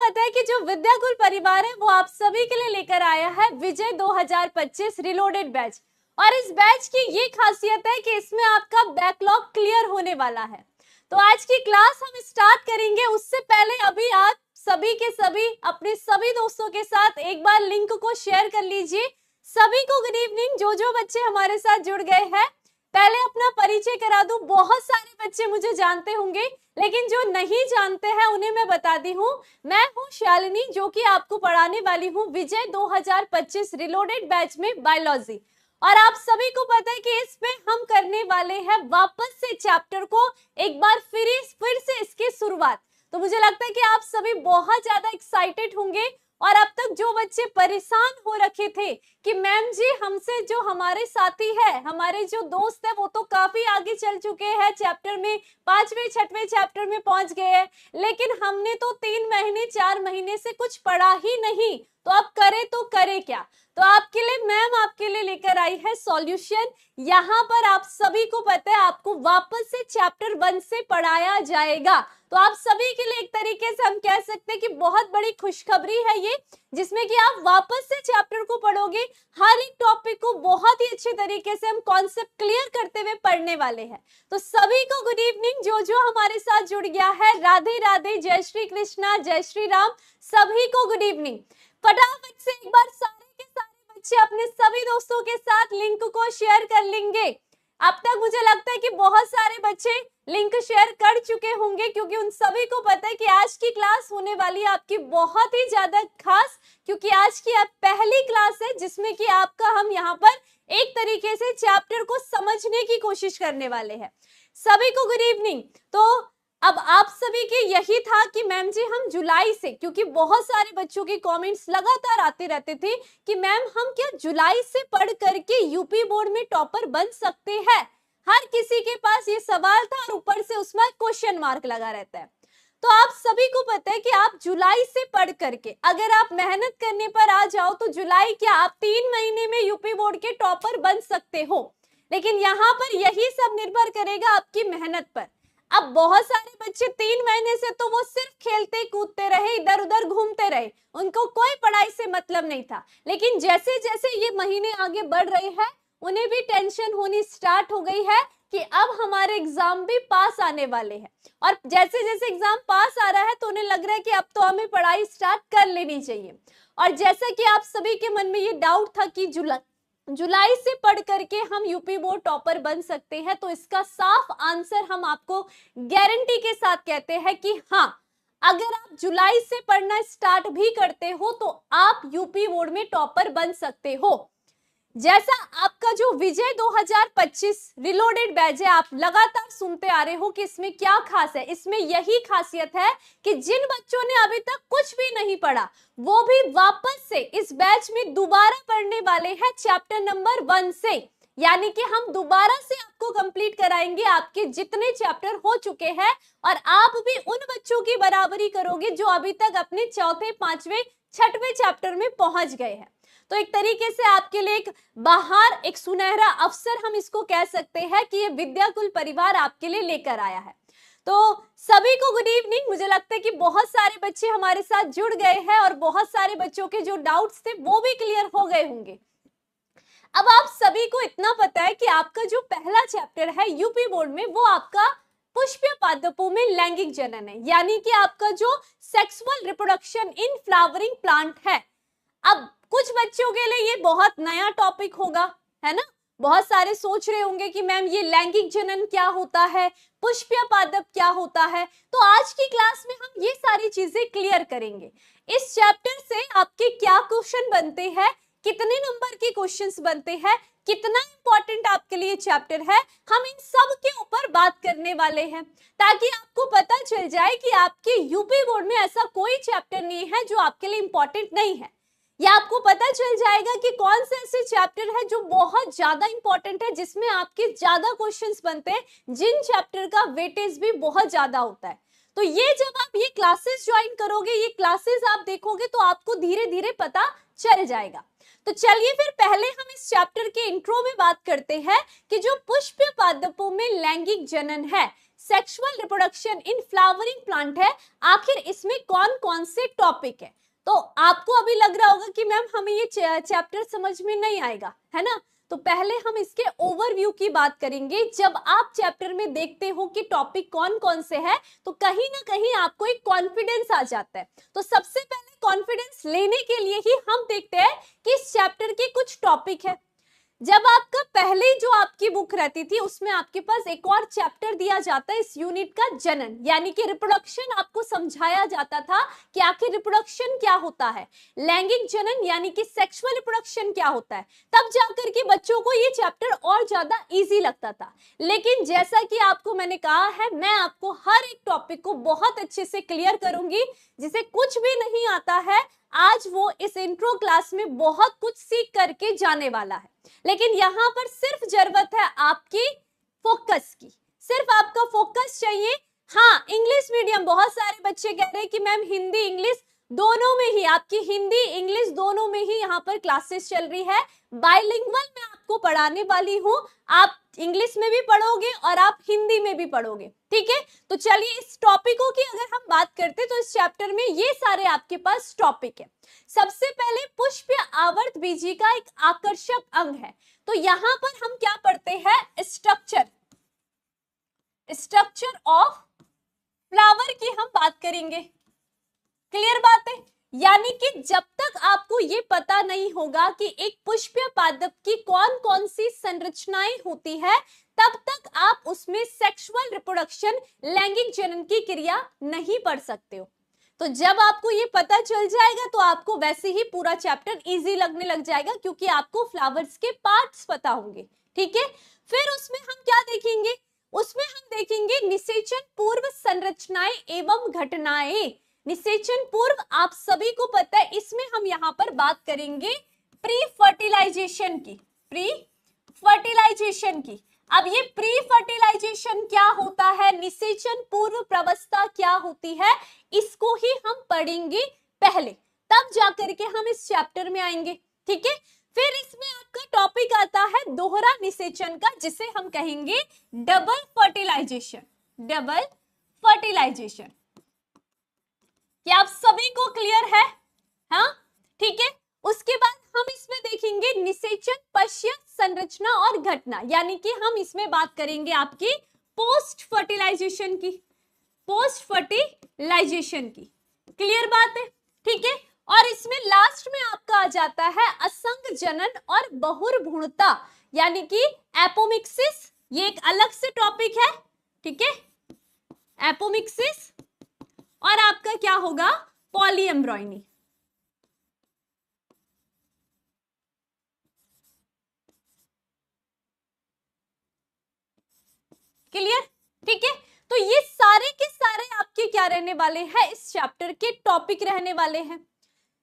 पता है कि जो विद्याकुल परिवार है वो आप सभी के लिए लेकर आया है विजय 2025 रिलोडेड बैच। और इस बैच की ये खासियत है कि इसमें आपका बैकलॉग क्लियर होने वाला है। तो आज की क्लास हम स्टार्ट करेंगे, उससे पहले अभी आप सभी के सभी अपने सभी दोस्तों के साथ एक बार लिंक को शेयर कर लीजिए। सभी को गुड इवनिंग। जो बच्चे हमारे साथ जुड़ गए हैं, पहले अपना परिचय करा दूं। बहुत सारे बच्चे मुझे जानते होंगे, लेकिन जो नहीं जानते हैं उन्हें मैं बताती हूँ। मैं हूँ शालिनी, जो कि आपको पढ़ाने वाली हूँ विजय 2025 रिलोडेड बैच में बायोलॉजी। और आप सभी को पता है कि इसमें हम करने वाले हैं वापस से चैप्टर को एक बार फिर से इसकी शुरुआत। तो मुझे लगता है कि आप सभी बहुत ज्यादा एक्साइटेड होंगे। और अब तक जो बच्चे परेशान हो रखे थे कि मैम जी हमसे जो हमारे साथी है, हमारे जो दोस्त है, वो तो काफी आगे चल चुके हैं चैप्टर में, 5वें 6वें चैप्टर में पहुंच गए हैं, लेकिन हमने तो 3 महीने 4 महीने से कुछ पढ़ा ही नहीं, तो अब करे तो करे क्या। तो आपके लिए मैम आपके लिए लेकर आई है सॉल्यूशन। यहाँ पर आप सभी को पता है आपको वापस से चैप्टर 1 से पढ़ाया जाएगा। तो आप सभी के लिए एक तरीके से हम कह सकते हैं कि बहुत बड़ी खुशखबरी है ये, जिसमें कि आप वापस से चैप्टर को पढ़ोगे। हर एक टॉपिक को बहुत ही अच्छे तरीके से हम कॉन्सेप्ट क्लियर करते हुए पढ़ने वाले हैं। तो सभी को गुड इवनिंग। जो हमारे साथ जुड़ गया है, राधे राधे, जय श्री कृष्णा, जय श्री राम, सभी को गुड इवनिंग। फटाफट से एक बार सारे के सारे बच्चे अपने सभी दोस्तों के साथ लिंक को शेयर कर लेंगे। अब तक मुझे लगता है कि बहुत सारे बच्चे लिंक शेयर कर चुके होंगे, क्योंकि उन सभी को पता है कि आज की क्लास होने वाली है आपकी बहुत ही ज्यादा खास, क्योंकि आज की आप पहली क्लास है जिसमें कि आपका हम यहाँ पर एक तरीके से चैप्टर को समझने की कोशिश करने वाले हैं। सभी को गुड इवनिंग। तो अब आप सभी के यही था कि मैम जी हम जुलाई से, क्योंकि बहुत सारे बच्चों के कमेंट्स लगातार आते रहते थे कि मैम हम क्या जुलाई से पढ़ करके यूपी बोर्ड में टॉपर बन सकते हैं। हर किसी के पास ये सवाल था और ऊपर से उसमें क्वेश्चन मार्क लगा रहता है। तो आप सभी को पता है कि आप जुलाई से पढ़ करके अगर आप मेहनत करने पर आ जाओ तो जुलाई क्या आप 3 महीने में यूपी बोर्ड के टॉपर बन सकते हो। लेकिन यहाँ पर यही सब निर्भर करेगा आपकी मेहनत पर। अब बहुत सारे बच्चे 3 महीने से तो वो सिर्फ खेलते कूदते रहे, इधर उधर घूमते रहे, उनको कोई पढ़ाई से मतलब नहीं था। लेकिन जैसे जैसे ये महीने आगे बढ़ रहे हैं, उन्हें भी टेंशन होनी स्टार्ट हो गई है कि अब हमारे एग्जाम भी पास आने वाले हैं। और जैसे जैसे एग्जाम पास आ रहा है तो उन्हें लग रहा है कि अब तो हमें पढ़ाई स्टार्ट कर लेनी चाहिए। और जैसा कि आप सभी के मन में ये डाउट था कि जुलाई से पढ़ करके हम यूपी बोर्ड टॉपर बन सकते हैं, तो इसका साफ आंसर हम आपको गारंटी के साथ कहते हैं कि हाँ, अगर आप जुलाई से पढ़ना स्टार्ट भी करते हो तो आप यूपी बोर्ड में टॉपर बन सकते हो। जैसा आपका जो विजय 2025 रिलोडेड बैच है, आप लगातार सुनते आ रहे हो कि इसमें क्या खास है। इसमें यही खासियत है कि जिन बच्चों ने अभी तक कुछ भी नहीं पढ़ा, वो भी वापस से इस बैच में दोबारा पढ़ने वाले हैं चैप्टर नंबर 1 से। यानी कि हम दोबारा से आपको कंप्लीट कराएंगे आपके जितने चैप्टर हो चुके हैं, और आप भी उन बच्चों की बराबरी करोगे जो अभी तक अपने 4थे 5वें 6वें चैप्टर में पहुंच गए हैं। तो एक तरीके से आपके लिए एक बाहर एक सुनहरा अवसर हम इसको कह सकते हैं कि ये विद्याकुल परिवार आपके लिए लेकर आया है। तो सभी को गुड इवनिंग। मुझे लगता है कि बहुत सारे बच्चे हमारे साथ जुड़ गए हैं और बहुत सारे बच्चों के जो डाउट्स थे वो भी क्लियर हो गए होंगे। अब आप सभी को इतना पता है कि आपका जो पहला चैप्टर है यूपी बोर्ड में, वो आपका पुष्पीय पादपों में लैंगिक जनन है, यानी कि आपका जो sexual reproduction in flowering plant है। अब कुछ बच्चों के लिए ये बहुत नया टॉपिक होगा, है ना। बहुत सारे सोच रहे होंगे कि मैम ये लैंगिक जनन क्या होता है, पुष्पीय पादप क्या होता है। तो आज की क्लास में हम ये सारी चीजें क्लियर करेंगे। इस चैप्टर से आपके क्या क्वेश्चन बनते हैं, कितने नंबर के क्वेश्चंस बनते हैं, कितना इंपॉर्टेंट आपके लिए चैप्टर है, हम इन सब के ऊपर बात करने वाले हैं, ताकि आपको पता चल जाए कि आपके यूपी बोर्ड में ऐसा कोई चैप्टर नहीं है जो आपके लिए इंपॉर्टेंट नहीं है। या आपको पता चल जाएगा कि कौन से ऐसे चैप्टर है जो बहुत ज्यादा इंपॉर्टेंट है, जिसमें आपके ज्यादा क्वेश्चंस बनते हैं, जिन चैप्टर का वेटेज भी बहुत ज्यादा होता है। तो ये जब आप ये क्लासेस ज्वाइन करोगे, ये क्लासेस आप देखोगे, तो आपको धीरे धीरे पता चल जाएगा। तो चलिए फिर पहले हम इस चैप्टर के इंट्रो में बात करते हैं कि जो पुष्पीय पादपों में लैंगिक जनन है, sexual reproduction in flowering plant है। आखिर इसमें कौन कौन से टॉपिक है? तो आपको अभी लग रहा होगा कि मैम हमें ये चैप्टर समझ में नहीं आएगा, है ना? तो पहले हम इसके ओवरव्यू की बात करेंगे। जब आप चैप्टर में देखते हो कि टॉपिक कौन कौन से है, तो कहीं ना कहीं आपको एक कॉन्फिडेंस आ जाता है। तो सबसे पहले कॉन्फिडेंस लेने के लिए ही हम देखते हैं कि इस चैप्टर के कुछ टॉपिक है। जब आपका पहले जो आपकी बुक रहती थी उसमें आपके पास एक और चैप्टर दिया जाता है इस यूनिट का, जनन, यानी कि रिप्रोडक्शन आपको समझाया जाता था कि आखिर रिप्रोडक्शन क्या होता है, लैंगिक जनन यानी कि सेक्सुअल रिप्रोडक्शन क्या होता है। तब जाकर के बच्चों को ये चैप्टर और ज्यादा इजी लगता था। लेकिन जैसा कि आपको मैंने कहा है, मैं आपको हर एक टॉपिक को बहुत अच्छे से क्लियर करूंगी। जिसे कुछ भी नहीं आता है आज वो इस इंट्रो क्लास में बहुत कुछ सीख करके जाने वाला है। लेकिन यहाँ पर सिर्फ जरूरत है आपकी फोकस की, सिर्फ आपका फोकस चाहिए। हाँ, इंग्लिश मीडियम, बहुत सारे बच्चे कह रहे हैं कि मैम हिंदी इंग्लिश दोनों में ही, आपकी हिंदी इंग्लिश दोनों में ही यहाँ पर क्लासेस चल रही है। बाइलिंगुअल मैं आपको पढ़ाने वाली हूँ, आप इंग्लिश में भी पढ़ोगे और आप हिंदी में भी पढ़ोगे, ठीक है? तो चलिए इस टॉपिकों की अगर हम बात करते तो इस चैप्टर में ये सारे आपके पास टॉपिक है। सबसे पहले पुष्प आवर्त बीजी का एक आकर्षक अंग है। तो यहाँ पर हम क्या पढ़ते हैं? स्ट्रक्चर ऑफ फ्लावर की हम बात करेंगे। क्लियर बात है? यानी कि जब तक आपको ये पता नहीं होगा कि एक पुष्पीय पादप की कौन कौन सी संरचनाएं होती है, तब तक आप उसमें सेक्सुअल रिप्रोडक्शन, लैंगिक जनन की क्रिया नहीं पढ़ सकते हो। तो जब आपको ये पता चल जाएगा तो आपको वैसे ही पूरा चैप्टर इजी लगने लग जाएगा, क्योंकि आपको फ्लावर्स के पार्ट्स पता होंगे, ठीक है? फिर उसमें हम क्या देखेंगे? उसमें हम देखेंगे निषेचन पूर्व संरचनाएं एवं घटनाएं। निषेचन पूर्व आप सभी को पता है, इसमें हम यहाँ पर बात करेंगे प्री फर्टिलाइजेशन की। अब ये प्री फर्टिलाइजेशन क्या होता है, निषेचन पूर्व प्रवस्था क्या होती है, इसको ही हम पढ़ेंगे पहले, तब जाकर के हम इस चैप्टर में आएंगे, ठीक है? फिर इसमें आपका टॉपिक आता है दोहरा निषेचन का, जिसे हम कहेंगे डबल फर्टिलाइजेशन। क्या आप सभी को क्लियर है? हाँ, ठीक है। उसके बाद हम इसमें देखेंगे निषेचन पश्चात संरचना और घटना, यानी कि हम इसमें बात करेंगे आपकी पोस्ट फर्टिलाइजेशन की। क्लियर बात है, ठीक है? और इसमें लास्ट में आपका आ जाता है असंग जनन और बहुर्भ्रूणता, यानी कि एपोमिक्सिस। ये एक अलग से टॉपिक है, ठीक है? एपोमिक्सिस और आपका क्या होगा? पॉलीएम्ब्रॉयनी। क्लियर, ठीक है? तो ये सारे के सारे आपके क्या रहने वाले हैं? इस चैप्टर के टॉपिक रहने वाले हैं।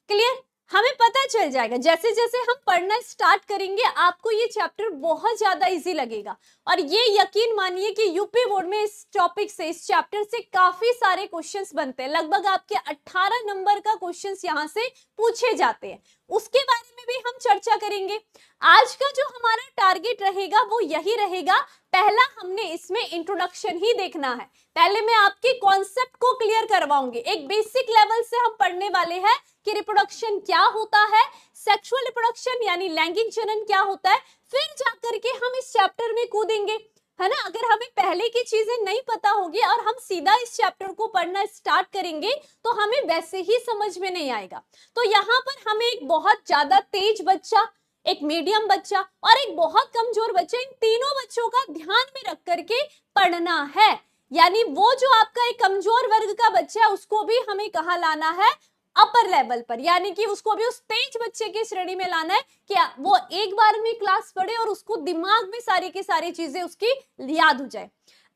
क्लियर? हमें पता चल जाएगा, जैसे जैसे हम पढ़ना स्टार्ट करेंगे आपको ये चैप्टर बहुत ज्यादा इजी लगेगा। और ये यकीन मानिए कि यूपी बोर्ड में इस टॉपिक से, इस चैप्टर से काफी सारे क्वेश्चंस बनते हैं। लगभग आपके 18 नंबर का क्वेश्चंस यहाँ से पूछे जाते हैं। उसके बारे में भी हम चर्चा करेंगे। आज का जो हमारा टारगेट रहेगा वो यही रहेगा, पहला हमने इसमें इंट्रोडक्शन ही देखना है। पहले मैं आपके कॉन्सेप्ट को क्लियर करवाऊंगी। एक बेसिक लेवल से हम पढ़ने वाले हैं कि रिप्रोडक्शन क्या होता है, सेक्सुअल रिप्रोडक्शन यानी लैंगिक जनन क्या होता है, फिर जाकर के हम इस चैप्टर में कूदेंगे, है ना? अगर हमें पहले की चीजें नहीं पता होगी और हम सीधा इस चैप्टर को पढ़ना स्टार्ट करेंगे तो हमें वैसे ही समझ में नहीं आएगा। तो यहाँ पर हमें एक बहुत ज्यादा तेज बच्चा, एक मीडियम बच्चा और एक बहुत कमजोर बच्चा, इन तीनों बच्चों का ध्यान में रख करके पढ़ना है। यानी वो जो आपका एक कमजोर वर्ग का बच्चा है उसको भी हमें कहाँ लाना है? अपर लेवल पर, यानी कि उसको भी उस तेज बच्चे की श्रेणी में लाना है कि वो एक बार में क्लास पढ़े और उसको दिमाग में सारी की सारी चीजें उसकी याद हो जाए।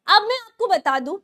अब मैं आपको बता दूं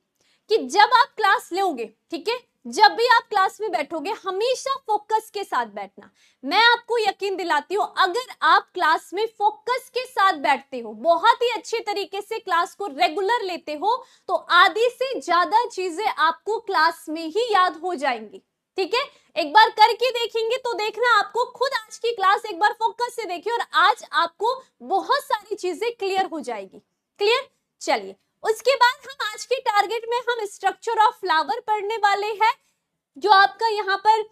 कि जब आप क्लास लोगे, ठीक है, जब भी आप क्लास में बैठोगे हमेशा फोकस के साथ बैठना। मैं आपको यकीन दिलाती हूँ, अगर आप क्लास में फोकस के साथ बैठते हो, बहुत ही अच्छे तरीके से क्लास को रेगुलर लेते हो, तो आधी से ज्यादा चीजें आपको क्लास में ही याद हो जाएंगी, ठीक है? एक बार करके देखेंगे तो देखना, आपको खुद आज की क्लास एक बार फोकस से देखिए और आज आपको बहुत सारी चीजें क्लियर हो जाएगी। क्लियर? चलिए उसके बाद हम आज के टारगेट में हम स्ट्रक्चर ऑफ फ्लावर पढ़ने वाले हैं, जो आपका यहाँ पर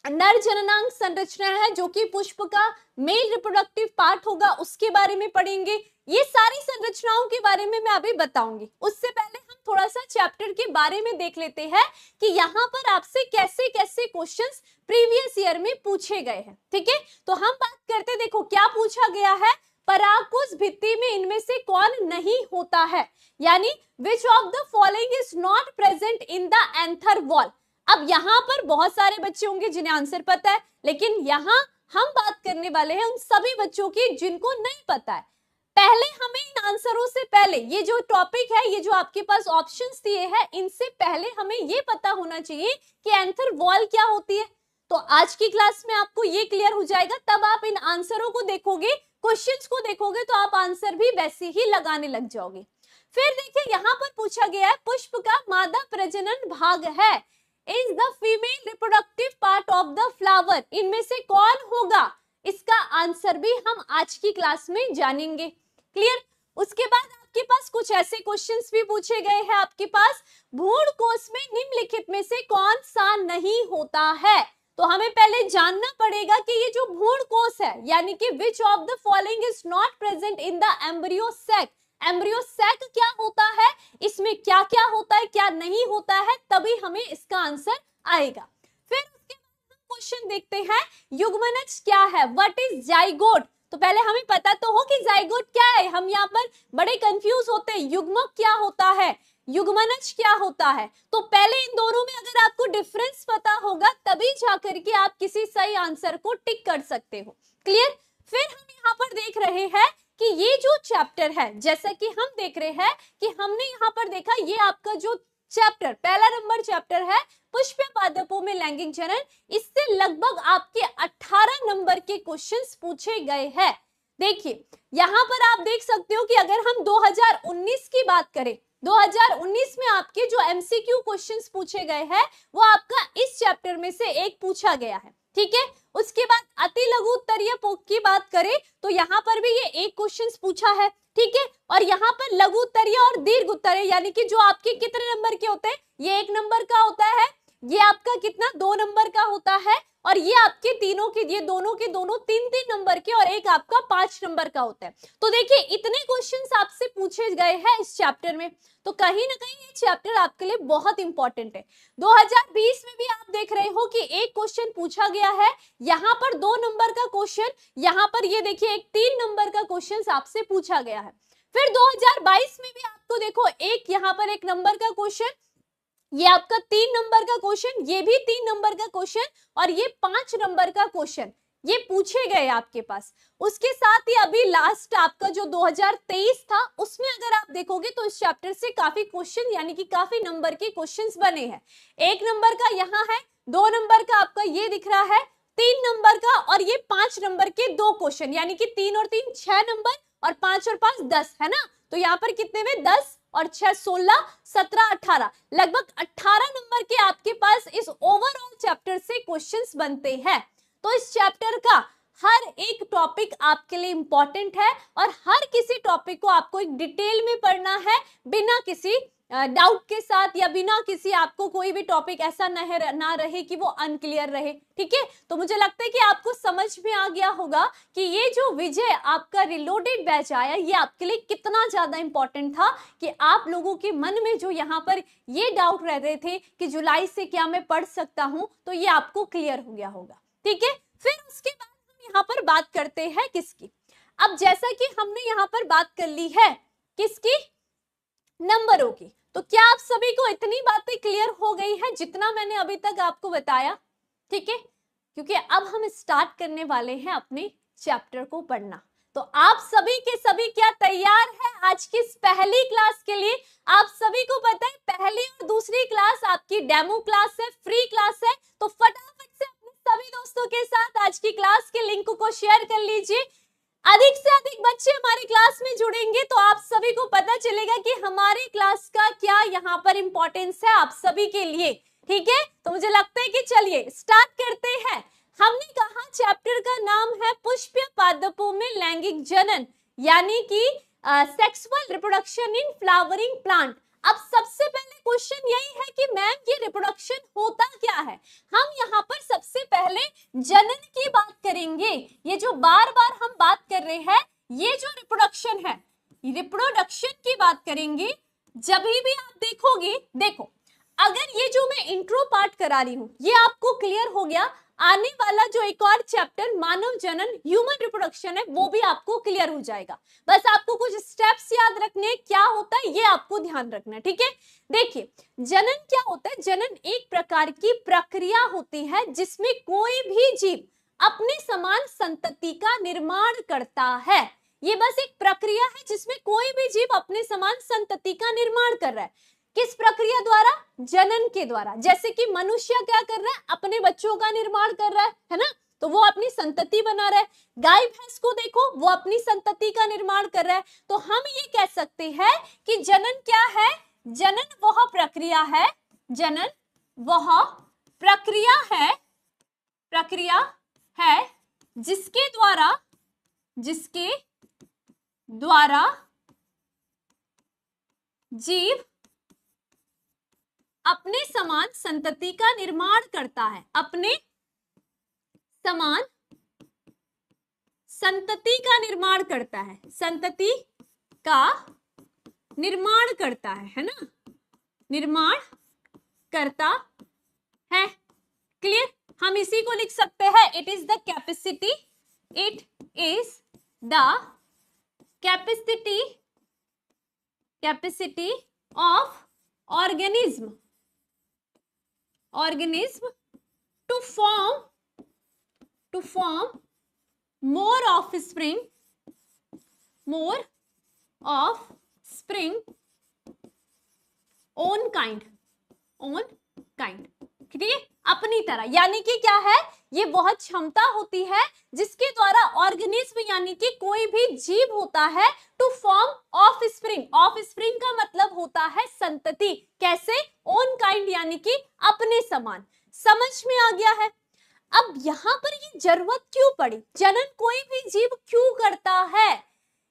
नर जननांग संरचना है, जो कि पुष्प का मेल रिप्रोडक्टिव पार्ट होगा, उसके बारे में पढ़ेंगे। ये सारी संरचनाओं के बारे में मैं अभी बताऊंगी। उससे पहले हम थोड़ा सा चैप्टर के बारे में देख लेते हैं कि यहाँ पर आपसे कैसे कैसे क्वेश्चंस प्रीवियस ईयर में पूछे गए हैं। ठीक है, तो हम बात करते, देखो क्या पूछा गया है, परागकोश भित्ति में इनमें से कौन नहीं होता है, यानी विच of the following is not present in the anther wall. अब यहाँ पर बहुत सारे बच्चे होंगे जिन्हें आंसर पता है, लेकिन यहाँ हम बात करने वाले हैं उन सभी बच्चों की जिनको नहीं पता है। पहले हमें इन आंसरों से पहले, ये जो टॉपिक है, ये जो आपके पास ऑप्शंस दिए हैं, इनसे पहले हमें ये पता होना चाहिए कि एंथर वॉल क्या होती है। तो आज की क्लास में आपको ये क्लियर हो जाएगा, तब आप इन आंसरों को देखोगे, क्वेश्चंस को देखोगे, तो आप आंसर भी वैसे ही लगाने लग जाओगे। फिर देखिए यहाँ पर पूछा गया है, पुष्प का मादा प्रजनन भाग है, is the female reproductive part of the flower, इनमें से कौन होगा, इसका आंसर भी हम आज की क्लास में जानेंगे। क्लियर। उसके बाद आपके पास कुछ ऐसे क्वेश्चंस भी पूछे गए हैं, आपके पास भ्रूणकोश में निम्नलिखित में से कौन सा नहीं होता है। तो हमें पहले जानना पड़ेगा कि ये जो भ्रूणकोश है, यानी कि which of the following is not present in the embryo sac, embryo sac क्या होता है, इसमें क्या क्या होता है, क्या नहीं होता है, तभी हमें इसका आंसर आएगा। फिर उसके बाद हम क्वेश्चन देखते हैं, युग्मनज क्या है, व्हाट इज जाइगोट। तो पहले हमें पता तो हो कि जाइगोट क्या है, हम यहाँ पर बड़े कंफ्यूज होते हैं, युग्मक क्या होता है, युग्मनज क्या होता है। तो पहले इन दोनों में अगर आपको डिफरेंस पता होगा, तभी जाकर के आप किसी सही आंसर को टिक कर सकते हो। क्लियर। फिर हम यहाँ पर देख रहे हैं कि ये जो चैप्टर है, जैसा कि हम देख रहे हैं कि हमने यहाँ पर देखा, ये आपका जो चैप्टर पहला नंबर चैप्टर है पुष्प पादपों में लैंगिक जनन, इससे लगभग आपके 18 नंबर के क्वेश्चंस पूछे गए हैं। देखिए यहाँ पर आप देख सकते हो कि अगर हम 2019 की बात करें, 2019 में आपके जो एमसीक्यू क्वेश्चंस पूछे गए हैं, वो आपका इस चैप्टर में से एक पूछा गया है। ठीक है। उसके बाद अति लघु उत्तरीय पोक की बात करें तो यहाँ पर भी ये एक क्वेश्चन पूछा है। ठीक है। और यहाँ पर लघु उत्तरीय और दीर्घ उत्तरीय, यानी कि जो आपके कितने नंबर के होते हैं, ये 1 नंबर का होता है, ये आपका कितना 2 नंबर का होता है, और ये आपके तीनों के, ये दोनों के दोनों 3-3 नंबर के, और एक आपका 5 नंबर का होता है। तो देखिए इतने क्वेश्चंस आपसे पूछे गए हैं इस चैप्टर में, तो कहीं ना कहीं ये चैप्टर आपके लिए बहुत इंपॉर्टेंट है। 2020 में भी आप देख रहे हो कि एक क्वेश्चन पूछा गया है, यहाँ पर 2 नंबर का क्वेश्चन, यहाँ पर ये देखिए एक 3 नंबर का क्वेश्चन आपसे पूछा गया है। फिर 2022 में भी आपको देखो एक यहाँ पर 1 नंबर का क्वेश्चन, ये आपका 3 नंबर का क्वेश्चन, ये भी 3 नंबर का क्वेश्चन, और ये 5 नंबर का क्वेश्चन, ये पूछे गए आपके पास। उसके साथ ही अभी लास्ट आपका जो 2023 था, उसमें अगर आप देखोगे तो इस चैप्टर से काफी क्वेश्चन, यानी कि काफी नंबर के क्वेश्चंस बने हैं। 1 नंबर का यहाँ है, 2 नंबर का आपका ये दिख रहा है, 3 नंबर का, और ये 5 नंबर के 2 क्वेश्चन, यानी कि 3 और 3 6 नंबर, और 5 और 5 10 है ना। तो यहाँ पर कितने में 10 और 6 16 17 18, लगभग 18 नंबर के आपके पास इस ओवरऑल चैप्टर से क्वेश्चंस बनते हैं। तो इस चैप्टर का हर एक टॉपिक आपके लिए इंपॉर्टेंट है, और हर किसी टॉपिक को आपको एक डिटेल में पढ़ना है, बिना किसी डाउट के साथ, या बिना किसी आपको कोई भी टॉपिक ऐसा ना रहे कि वो अनक्लियर रहे। ठीक है। तो मुझे लगता है कि आपको समझ में आ गया होगा कि ये जो विजय आपका रिलोडेड बैच आया, ये आपके लिए कितना ज्यादा इंपॉर्टेंट था, कि आप लोगों के मन में जो यहाँ पर ये डाउट रह रहे थे कि जुलाई से क्या मैं पढ़ सकता हूँ, तो ये आपको क्लियर हो गया होगा। ठीक है। फिर उसके बाद हम यहाँ पर बात करते हैं किसकी, अब जैसा कि हमने यहाँ पर बात कर ली है किसकी, नंबरों की, तो क्या आप सभी को इतनी बातें क्लियर हो गई है जितना मैंने अभी तक आपको बताया। ठीक है। क्योंकि अब हम स्टार्ट करने वाले हैं अपने चैप्टर को पढ़ना, तो आप सभी के सभी क्या तैयार है आज की इस पहली क्लास के लिए। आप सभी को पता है पहली और दूसरी क्लास आपकी डेमो क्लास है, फ्री क्लास है, तो फटाफट से अपने सभी दोस्तों के साथ आज की क्लास के लिंक को शेयर कर लीजिए। अधिक से अधिक बच्चे हमारी क्लास में जुड़ेंगे तो आप सभी को पता चलेगा कि हमारी क्लास का क्या यहाँ पर इंपॉर्टेंस है आप सभी के लिए। ठीक है। तो मुझे लगता है कि चलिए स्टार्ट करते हैं। हमने कहा चैप्टर का नाम है पुष्प पादपों में लैंगिक जनन, यानी कि sexual reproduction in flowering plant. अब सबसे पहले क्वेश्चन यही है कि मैम ये रिप्रोडक्शन होता क्या है। हम यहाँ पर सबसे पहले जनन की बात करेंगे। ये जो बार बार हम बात कर रहे हैं, ये जो रिप्रोडक्शन है, रिप्रोडक्शन की बात करेंगे। जब भी आप देखोगे, देखो अगर ये जो मैं इंट्रो पार्ट करा रही हूँ ये आपको क्लियर हो गया, आने वाला जो एक और चैप्टर मानव जनन ह्यूमन रिप्रोडक्शन है वो भी आपको क्लियर हो जाएगा। बस आपको कुछ स्टेप्स याद रखने, क्या होता है ये आपको ध्यान रखना है, ठीक है। देखिए जनन क्या होता है, जनन एक प्रकार की प्रक्रिया होती है जिसमें कोई भी जीव अपने समान संतति का निर्माण करता है। ये बस एक प्रक्रिया है जिसमें कोई भी जीव अपने समान संतति का निर्माण कर रहा है। किस प्रक्रिया द्वारा? जनन के द्वारा। जैसे कि मनुष्य क्या कर रहा है, अपने बच्चों का निर्माण कर रहा है ना, तो वो अपनी संतति बना रहा है। गाय भैंस को देखो, वो अपनी संतति का निर्माण कर रहा है। तो हम ये कह सकते हैं कि जनन क्या है, जनन वह प्रक्रिया है, जनन वह प्रक्रिया है जिसके द्वारा जीव अपने समान संतति का निर्माण करता है, अपने समान संतति का निर्माण करता है, संतति का निर्माण करता है ना, निर्माण करता है। क्लियर? हम इसी को लिख सकते हैं, it is the capacity, it is the capacity of organism to form more offspring own kind, ठीक है, अपनी तरह। यानी कि क्या है, ये बहुत क्षमता होती है जिसके द्वारा ऑर्गेनिज्म यानी कि कोई भी जीव होता है टू फॉर्म ऑफस्प्रिंग का मतलब होता है संतति। कैसे? ओन काइंड यानी कि अपने समान। समझ में आ गया है? अब यहाँ पर ये जरूरत क्यों पड़ी, जनन कोई भी जीव क्यों करता है,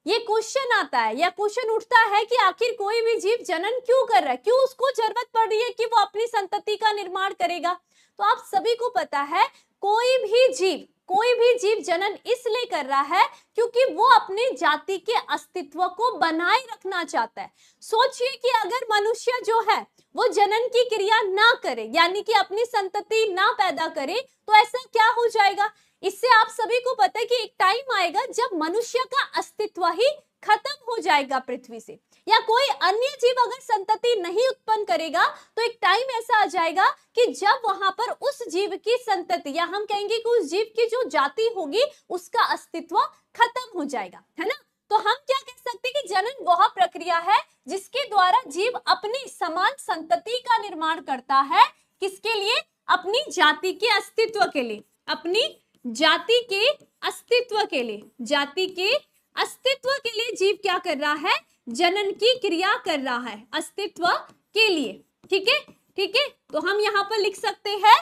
ये क्वेश्चन आता है या क्वेश्चन उठता है कि आखिर कोई भी जीव जनन क्यों कर रहा है, क्यों उसको जरूरत पड़ रही है कि वो अपनी संतति का निर्माण करेगा। तो आप सभी को पता है कोई भी जीव जनन इसलिए कर रहा है क्योंकि वो अपने जाति के अस्तित्व को बनाए रखना चाहता है। सोचिए कि अगर मनुष्य जो है वो जनन की क्रिया ना करे यानी कि अपनी संतति ना पैदा करे तो ऐसा क्या हो जाएगा। इससे आप सभी को पता है कि एक टाइम आएगा जब मनुष्य का अस्तित्व ही खत्म हो जाएगा पृथ्वी से, या कोई अन्य जीव अगर संतति नहीं उत्पन्न करेगा तो एक टाइम ऐसा आ जाएगा कि जब वहां पर उस जीव की संतति या हम कहेंगे कि उस जीव की जो जाति होगी उसका अस्तित्व खत्म हो जाएगा, है ना। तो हम क्या कह सकते हैं कि जनन वह प्रक्रिया है जिसके द्वारा जीव अपनी समान संतति का निर्माण करता है। किसके लिए? अपनी जाति के अस्तित्व के लिए, अपनी जाति के अस्तित्व के लिए, जाति के अस्तित्व के लिए जीव क्या कर रहा है, जनन की क्रिया कर रहा है अस्तित्व के लिए। ठीक है, ठीक है। तो हम यहां पर लिख सकते हैं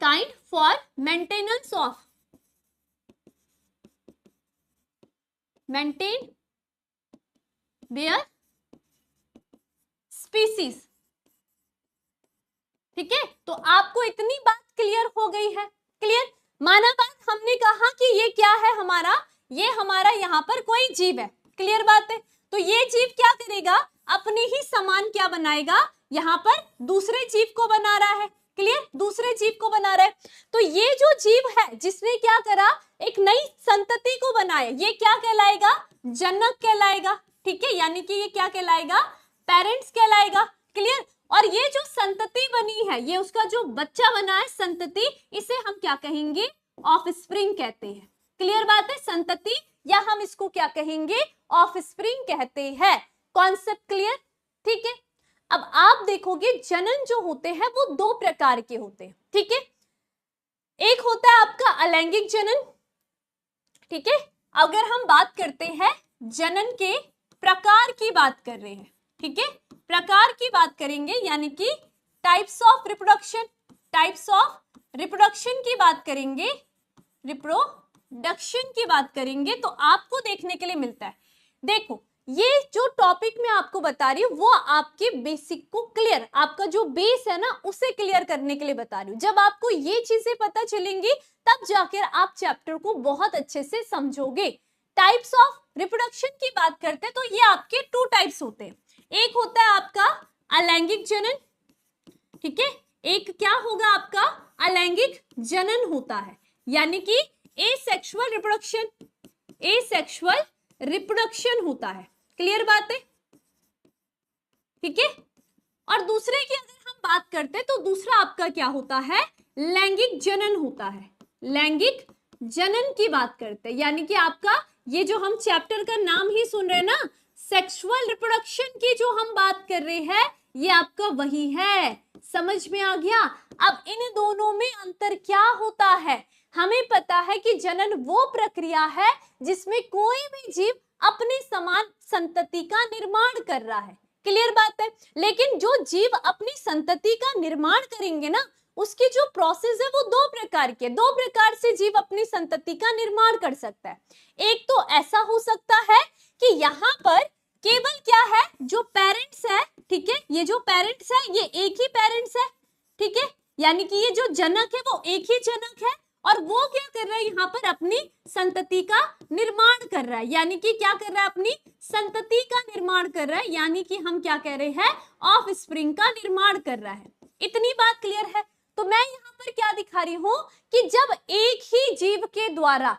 kind for maintenance of, maintain their species. ठीक है, तो आपको इतनी बात क्लियर हो गई है। क्लियर? माना बात, हमने कहा कि ये क्या है हमारा, ये हमारा यहाँ पर कोई जीव है। क्लियर बात है। तो ये जीव क्या करेगा, अपने ही समान क्या बनाएगा, यहाँ पर दूसरे जीव को बना रहा है। क्लियर? दूसरे जीव को बना रहा है। तो ये जो जीव है जिसने क्या करा, एक नई संतति को बनाया, ये क्या कहलाएगा, जनक कहलाएगा। ठीक है, यानी कि ये क्या कहलाएगा, पेरेंट्स कहलाएगा। क्लियर? और ये जो संतति बनी है, ये उसका जो बच्चा बना है संतति, इसे हम क्या कहेंगे, ऑफस्प्रिंग कहते हैं। क्लियर बात है, संतति या हम इसको क्या कहेंगे, ऑफस्प्रिंग कहते हैं। Concept clear? ठीक है। अब आप देखोगे जनन जो होते हैं वो दो प्रकार के होते हैं। ठीक है, एक होता है आपका अलैंगिक जनन। ठीक है, अगर हम बात करते हैं जनन के प्रकार की बात कर रहे हैं, ठीक है, प्रकार की बात करेंगे यानी कि types of reproduction, types of reproduction की बात करेंगे, रिप्रोडक्शन की बात करेंगे तो आपको देखने के लिए मिलता है, देखो ये जो टॉपिक मैं आपको बता रही हूँ वो आपके बेसिक को क्लियर, आपका जो बेस है ना उसे क्लियर करने के लिए बता रही हूँ। जब आपको ये चीजें पता चलेंगी तब जाकर आप चैप्टर को बहुत अच्छे से समझोगे। टाइप्स ऑफ रिप्रोडक्शन की बात करते हैं तो ये आपके 2 टाइप्स होते हैं। एक होता है आपका अलैंगिक जनन, ठीक है, एक क्या होगा आपका अलैंगिक जनन होता है, यानी कि एसेक्सुअल रिप्रोडक्शन, एसेक्सुअल रिप्रोडक्शन होता है। क्लियर बात है, ठीक है। और दूसरे की अगर हम बात करते हैं तो दूसरा आपका क्या होता है, लैंगिक जनन होता है। लैंगिक जनन की बात करते हैं, यानी कि आपका ये जो हम चैप्टर का नाम ही सुन रहे हैं ना, सेक्सुअल रिप्रोडक्शन की जो हम बात कर रहे हैं ये आपका वही है। समझ में आ गया। अब इन दोनों में अंतर क्या होता है, हमें पता है कि जनन वो प्रक्रिया है जिसमें कोई भी जीव अपने समान संतति का निर्माण कर रहा है। क्लियर बात है। लेकिन जो जीव अपनी संतति का निर्माण करेंगे ना, उसकी जो प्रोसेस है वो 2 प्रकार के, 2 प्रकार से जीव अपनी संतति का निर्माण कर सकता है। एक तो ऐसा हो सकता है कि यहाँ पर केवल क्या है, जो पेरेंट्स है, ठीक है, ये जो पेरेंट्स है ये एक ही पेरेंट्स है, ठीक है, यानी कि ये जो जनक है वो एक ही जनक है और वो क्या कर रहा है यहाँ पर अपनी संतति का निर्माण कर रहा है, यानी कि क्या कर रहा है, अपनी संतति का निर्माण कर रहा है, यानी कि हम क्या कह रहे हैं, ऑफ स्प्रिंग का निर्माण कर रहा है। इतनी बात क्लियर है। तो मैं यहाँ पर क्या दिखा रही हूँ कि जब एक ही जीव के द्वारा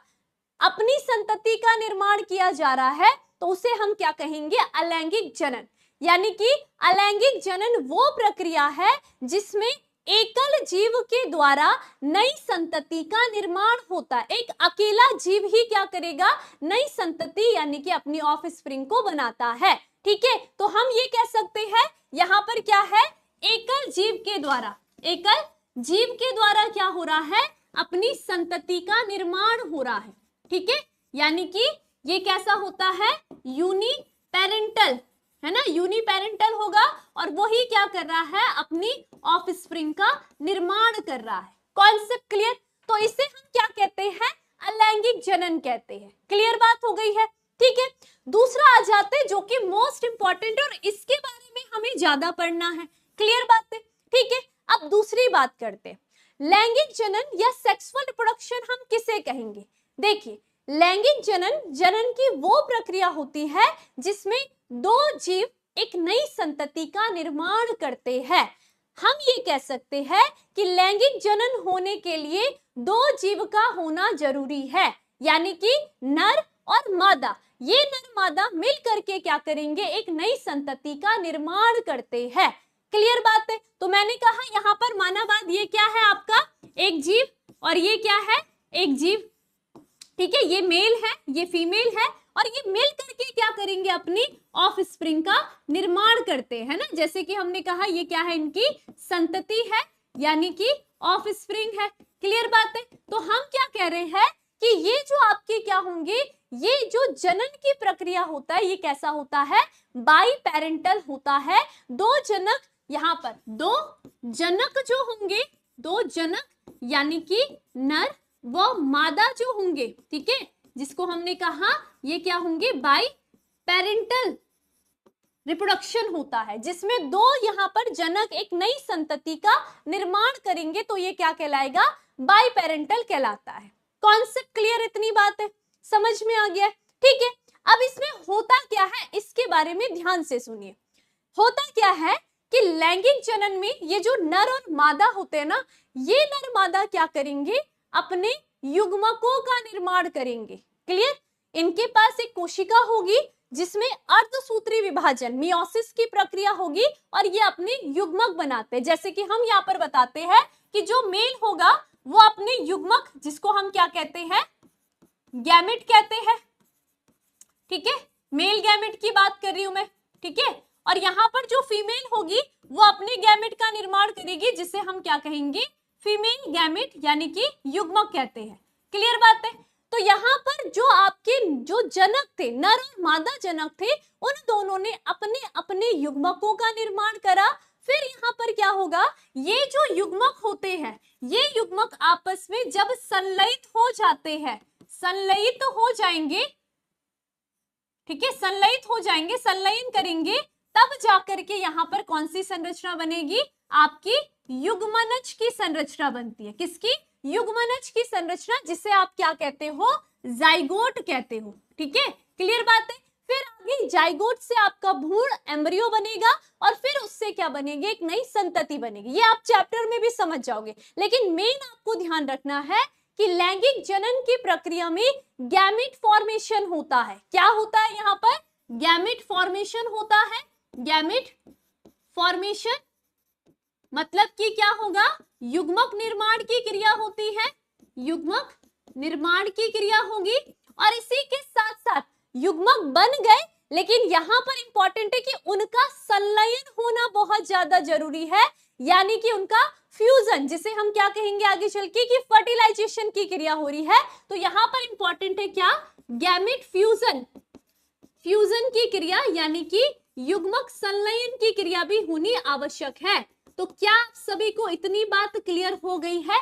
अपनी संतति का निर्माण किया जा रहा है तो उसे हम क्या कहेंगे, अलैंगिक जनन। यानी कि अलैंगिक जनन वो प्रक्रिया है जिसमें एकल जीव के द्वारा नई संतति का निर्माण होता है। एक अकेला जीव ही क्या करेगा, नई संतति यानी कि अपनी ऑफ स्प्रिंग को बनाता है, ठीक है। तो हम ये कह सकते हैं यहाँ पर क्या है, एकल जीव के द्वारा, एकल जीव के द्वारा क्या हो रहा है, अपनी संतति का निर्माण हो रहा है, ठीक है। यानी कि ये कैसा होता है, यूनिपेरेंटल है ना, यूनिपेरेंटल होगा और वही क्या कर रहा है, अपनी ऑफ स्प्रिंग का निर्माण कर रहा है। Concept clear. तो इसे हम क्या कहते हैं, अलैंगिक जनन कहते हैं। क्लियर बात हो गई है, ठीक है। दूसरा आ जाते हैं जो कि मोस्ट इंपॉर्टेंट और इसके बारे में हमें ज्यादा पढ़ना है। क्लियर बात है, ठीक है। अब दूसरी बात करते हैं, लैंगिक जनन या सेक्सुअल रिप्रोडक्शन हम किसे कहेंगे। देखिए, लैंगिक जनन जनन की वो प्रक्रिया होती है जिसमें 2 जीव एक नई संतति का निर्माण करते हैं। हम ये कह सकते हैं कि लैंगिक जनन होने के लिए 2 जीव का होना जरूरी है, यानी कि नर और मादा। ये नर मादा मिल करके क्या करेंगे, एक नई संतति का निर्माण करते हैं। क्लियर बात है। तो मैंने कहा यहाँ पर मानववाद ये क्या है आपका, एक जीव और ये क्या है, एक जीव, ठीक है। ये मेल है, ये फीमेल है और ये मिल करके क्या करेंगे, अपनी ऑफ स्प्रिंग का निर्माण करते हैं ना। जैसे कि हमने कहा ये क्या है, इनकी संतति है यानी कि ऑफ स्प्रिंग है। क्लियर बात है। तो हम क्या कह रहे हैं कि ये जो आपके क्या होंगे, ये जो जनन की प्रक्रिया होता है ये कैसा होता है, बाई पेरेंटल होता है। 2 जनक, यहाँ पर 2 जनक जो होंगे, 2 जनक यानी कि नर व मादा जो होंगे, ठीक है, जिसको हमने कहा ये क्या होंगे, बाई पेरेंटल रिप्रोडक्शन होता है, जिसमें 2 यहाँ पर जनक एक नई संतति का निर्माण करेंगे तो ये क्या कहलाएगा, बाई पेरेंटल कहलाता है। कॉन्सेप्ट क्लियर, इतनी बात है, समझ में आ गया, ठीक है। अब इसमें होता क्या है इसके बारे में ध्यान से सुनिए। होता क्या है कि लैंगिक जनन में ये जो नर और मादा होते हैं ना, ये नर मादा क्या करेंगे, अपने युग्मकों का निर्माण करेंगे। क्लियर। इनके पास एक कोशिका होगी जिसमें अर्धसूत्री विभाजन मियोसिस की प्रक्रिया होगी और ये अपने युग्मक बनाते हैं। जैसे कि हम यहाँ पर बताते हैं कि जो मेल होगा वो अपने युग्मक, जिसको हम क्या कहते हैं, गैमेट कहते हैं, ठीक है, मेल गैमेट की बात कर रही हूं मैं, ठीक है। और यहाँ पर जो फीमेल होगी वो अपने गैमेट का निर्माण करेगी जिसे हम क्या कहेंगे, फीमेल गैमेट यानी कि युग्मक कहते हैं। क्लियर बात है। तो यहाँ पर जो आपके जो जनक थे, नर और मादा जनक थे, उन दोनों ने अपने अपने युग्मकों का निर्माण करा। फिर यहाँ पर क्या होगा, ये जो युग्मक होते हैं ये युग्मक आपस में जब संलयित हो जाते हैं, संलयित हो जाएंगे, ठीक है, संलयित हो जाएंगे, संलयन करेंगे, तब जाकर के यहाँ पर कौन सी संरचना बनेगी, आपकी युग्मनज की संरचना बनती है। किसकी, युग्मनज की संरचना, जिसे आप क्या कहते हो, जाइगोट कहते हो। ठीक है, क्लियर बात है। फिर आगे जाइगोट से आपका भ्रूण एम्ब्रियो बनेगा और फिर उससे क्या बनेगी, एक नई संतति बनेगी। ये आप चैप्टर में भी समझ जाओगे, लेकिन मेन आपको ध्यान रखना है कि लैंगिक जनन की प्रक्रिया में गैमेट फॉर्मेशन होता है। क्या होता है यहाँ पर, गैमेट फॉर्मेशन होता है। गैमेट फॉर्मेशन मतलब कि क्या होगा, युग्मक निर्माण की क्रिया होती है, युग्मक निर्माण की क्रिया होगी। और इसी के साथ साथ युग्मक बन गए, लेकिन यहां पर इंपॉर्टेंट है कि उनका संलयन होना बहुत ज्यादा जरूरी है, यानी कि उनका फ्यूजन, जिसे हम क्या कहेंगे आगे चल के कि फर्टिलाइजेशन की क्रिया हो रही है। तो यहां पर इंपॉर्टेंट है क्या, गैमेट फ्यूजन, फ्यूजन की क्रिया, यानी कि युग्मक संलयन की क्रिया भी होनी आवश्यक है। तो क्या आप सभी को इतनी बात क्लियर हो गई है।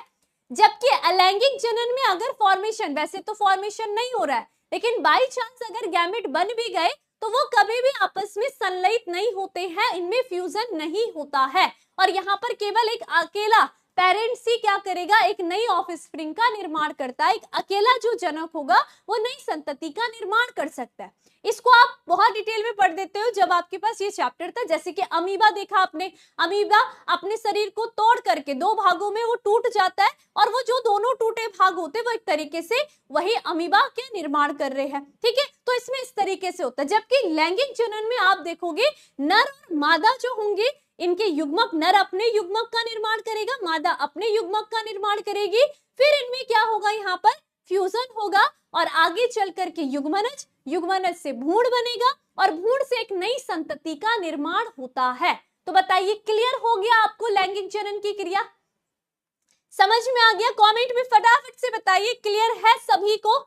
जबकि अलैंगिक जनन में अगर फॉर्मेशन, वैसे तो फॉर्मेशन नहीं हो रहा है, लेकिन बाई चांस अगर गैमेट बन भी गए तो वो कभी भी आपस में संलयित नहीं होते हैं, इनमें फ्यूजन नहीं होता है। और यहाँ पर केवल एक अकेला पेरेंट्स ही क्या करेगा, एक नई ऑफस्प्रिंग का निर्माण करता है। एक अकेला जो जनक होगा वो नई संतति का निर्माण कर सकता है। इसको आप बहुत डिटेल में पढ़ देते हो जब आपके पास ये चैप्टर था। जैसे कि अमीबा देखा आपने, अमीबा अपने शरीर को तोड़ करके दो भागों में वो टूट जाता है, और वो जो दोनों टूटे भाग होते हैं वो एक तरीके से वही अमीबा के निर्माण कर रहे हैं। ठीक है, तो इसमें इस तरीके से होता है। जबकि लैंगिक जनन में आप देखोगे नर और मादा जो होंगे, इनके युग्मक, नर अपने युग्मक का निर्माण करेगा, मादा अपने युग्मक का निर्माण करेगी। फिर इनमें क्या होगा, यहाँ पर फ्यूजन होगा और आगे चल करके युग्मनज, युग्मनज से भ्रूण बनेगा और भ्रूण से एक नई संतति का निर्माण होता है। तो बताइए क्लियर हो गया आपको लैंगिक जनन की क्रिया, समझ में आ गया? कमेंट में फटाफट से बताइए क्लियर है सभी को,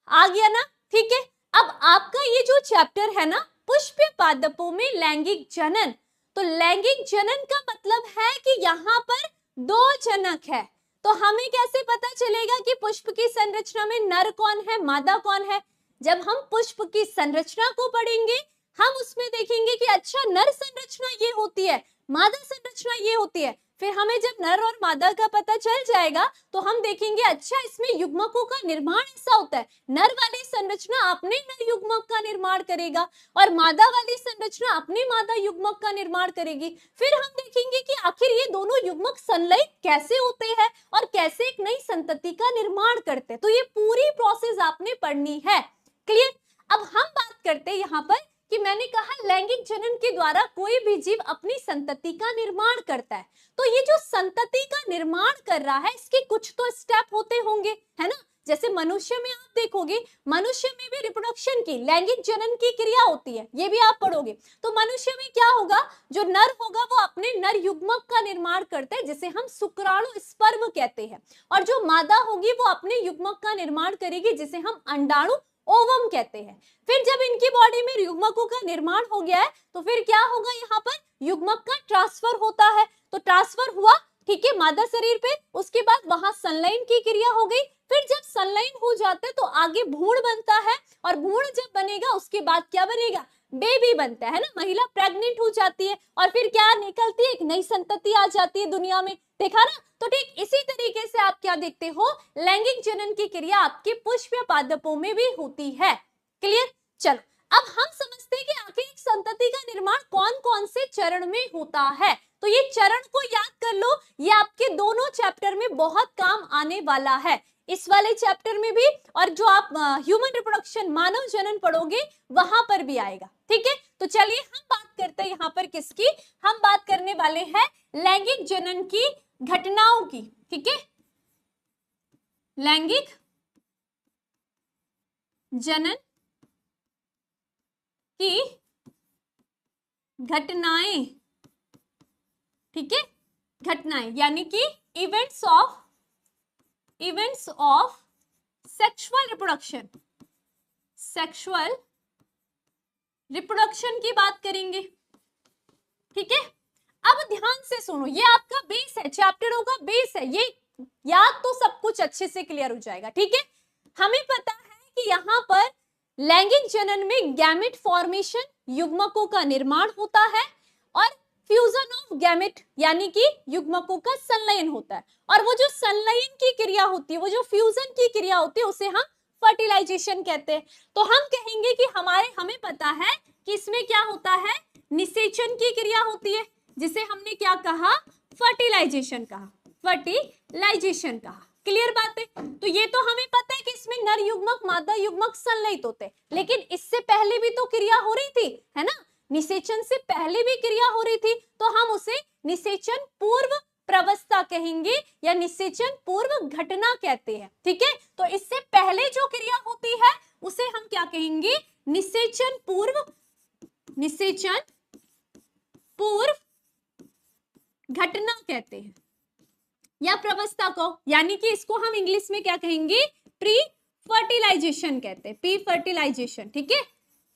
आ गया ना? ठीक है, अब आपका ये जो चैप्टर है ना पुष्प पादपों में लैंगिक जनन, तो लैंगिक जनन का मतलब है कि यहाँ पर दो जनक है। तो हमें कैसे पता चलेगा कि पुष्प की संरचना में नर कौन है, मादा कौन है? जब हम पुष्प की संरचना को पढ़ेंगे, हम उसमें देखेंगे कि अच्छा नर संरचना ये होती है, मादा संरचना ये होती है। फिर हमें जब नर और मादा का पता चल जाएगा तो हम देखेंगे अच्छा इसमें युग्मकों का निर्माण ऐसा होता है, नर वाली संरचना अपने नर युग्मक का निर्माण करेगा और मादा वाली संरचना अपने मादा युग्मक का निर्माण करेगी। फिर हम देखेंगे कि आखिर ये दोनों युग्मक संलयित कैसे होते हैं और कैसे एक नई संतति का निर्माण करते हैं। तो ये पूरी प्रोसेस आपने पढ़नी है। क्लियर? अब हम बात करते हैं यहाँ पर कि मैंने कहा लैंगिक जनन के द्वारा कोई भी जीव अपनी संतति का निर्माण करता है। तो ये जो संतति का निर्माण कर रहा है इसके कुछ तो स्टेप होते होंगे, है ना? जैसे मनुष्य में आप देखोगे, मनुष्य में भी रिप्रोडक्शन की, लैंगिक जनन की क्रिया होती है, ये भी आप पढ़ोगे। तो मनुष्य में क्या होगा, जो नर होगा वो अपने नर युग्मक का निर्माण करता है जिसे हम शुक्राणु स्पर्म कहते हैं, और जो मादा होगी वो अपने युग्मक का निर्माण करेगी जिसे हम अंडाणु ओवम कहते हैं। फिर जब इनकी बॉडी में युग्मकों का निर्माण हो गया है तो फिर क्या होगा, यहाँ पर युग्मक का ट्रांसफर होता है। तो ट्रांसफर हुआ, ठीक है, मादा शरीर पे, उसके बाद वहां संलयन की क्रिया हो गई। फिर जब संलयन हो जाता है तो आगे भ्रूण बनता है, और भ्रूण जब बनेगा उसके बाद क्या बनेगा, बेबी बनता है ना, महिला प्रेग्नेंट हो जाती है और फिर क्या निकलती है, एक नई संतति आ जाती है दुनिया में। देखा ना? तो ठीक इसी तरीके से आप क्या देखते हो, लैंगिक जनन की क्रिया आपके पुष्प पादपों में भी होती है। क्लियर? चलो अब हम समझते हैं कि आखिर एक संतति का निर्माण कौन कौन से चरण में होता है। तो ये चरण को याद कर लो, ये आपके दोनों चैप्टर में बहुत काम आने वाला है, इस वाले चैप्टर में भी, और जो आप ह्यूमन रिप्रोडक्शन मानव जनन पढ़ोगे वहां पर भी आएगा। ठीक है, तो चलिए हम बात करते हैं यहाँ पर किसकी, हम बात करने वाले हैं लैंगिक जनन की घटनाओं की। ठीक है, लैंगिक जनन की घटनाएं, ठीक है, घटनाएं यानी कि events of sexual reproduction, sexual reproduction की बात करेंगे। ठीक है, अब ध्यान से सुनो, ये आपका बेस है, चैप्टरों का बेस है, ये याद तो सब कुछ अच्छे से क्लियर हो जाएगा। ठीक है, हमें पता है कि यहाँ पर लैंगिक जनन में गैमेट फॉर्मेशन, युग्मकों का निर्माण होता है, और फ्यूजन ऑफ गैमेट यानी कि युग्मकों का संलयन होता है। और वो जो संलयन की क्रिया होती है, वो जो फ्यूजन की क्रिया होती है, उसे हम फर्टिलाइजेशन कहते हैं। तो हम कहेंगे कि हमें पता है कि इसमें क्या होता है, निषेचन की क्रिया होती है, जिसे हमने क्या कहा, फर्टिलाइजेशन कहा, फर्टिलाइजेशन कहा। क्लियर बात है। तो ये तो हमें पता है कि इसमें नर युग्मक मादा युग्मक संलयित होते हैं, लेकिन इससे पहले भी तो क्रिया हो रही थी, है ना, निषेचन से पहले भी क्रिया हो रही थी, तो हम उसे निषेचन पूर्व प्रवस्था कहेंगे या निषेचन पूर्व घटना कहते हैं। ठीक है, तो इससे पहले जो क्रिया होती है उसे हम क्या कहेंगे, निषेचन पूर्व घटना कहते हैं या प्रवस्था को, यानी कि इसको हम इंग्लिश में क्या कहेंगे, प्री फर्टिलाइजेशन कहते हैं, प्री फर्टिलाइजेशन। ठीक है,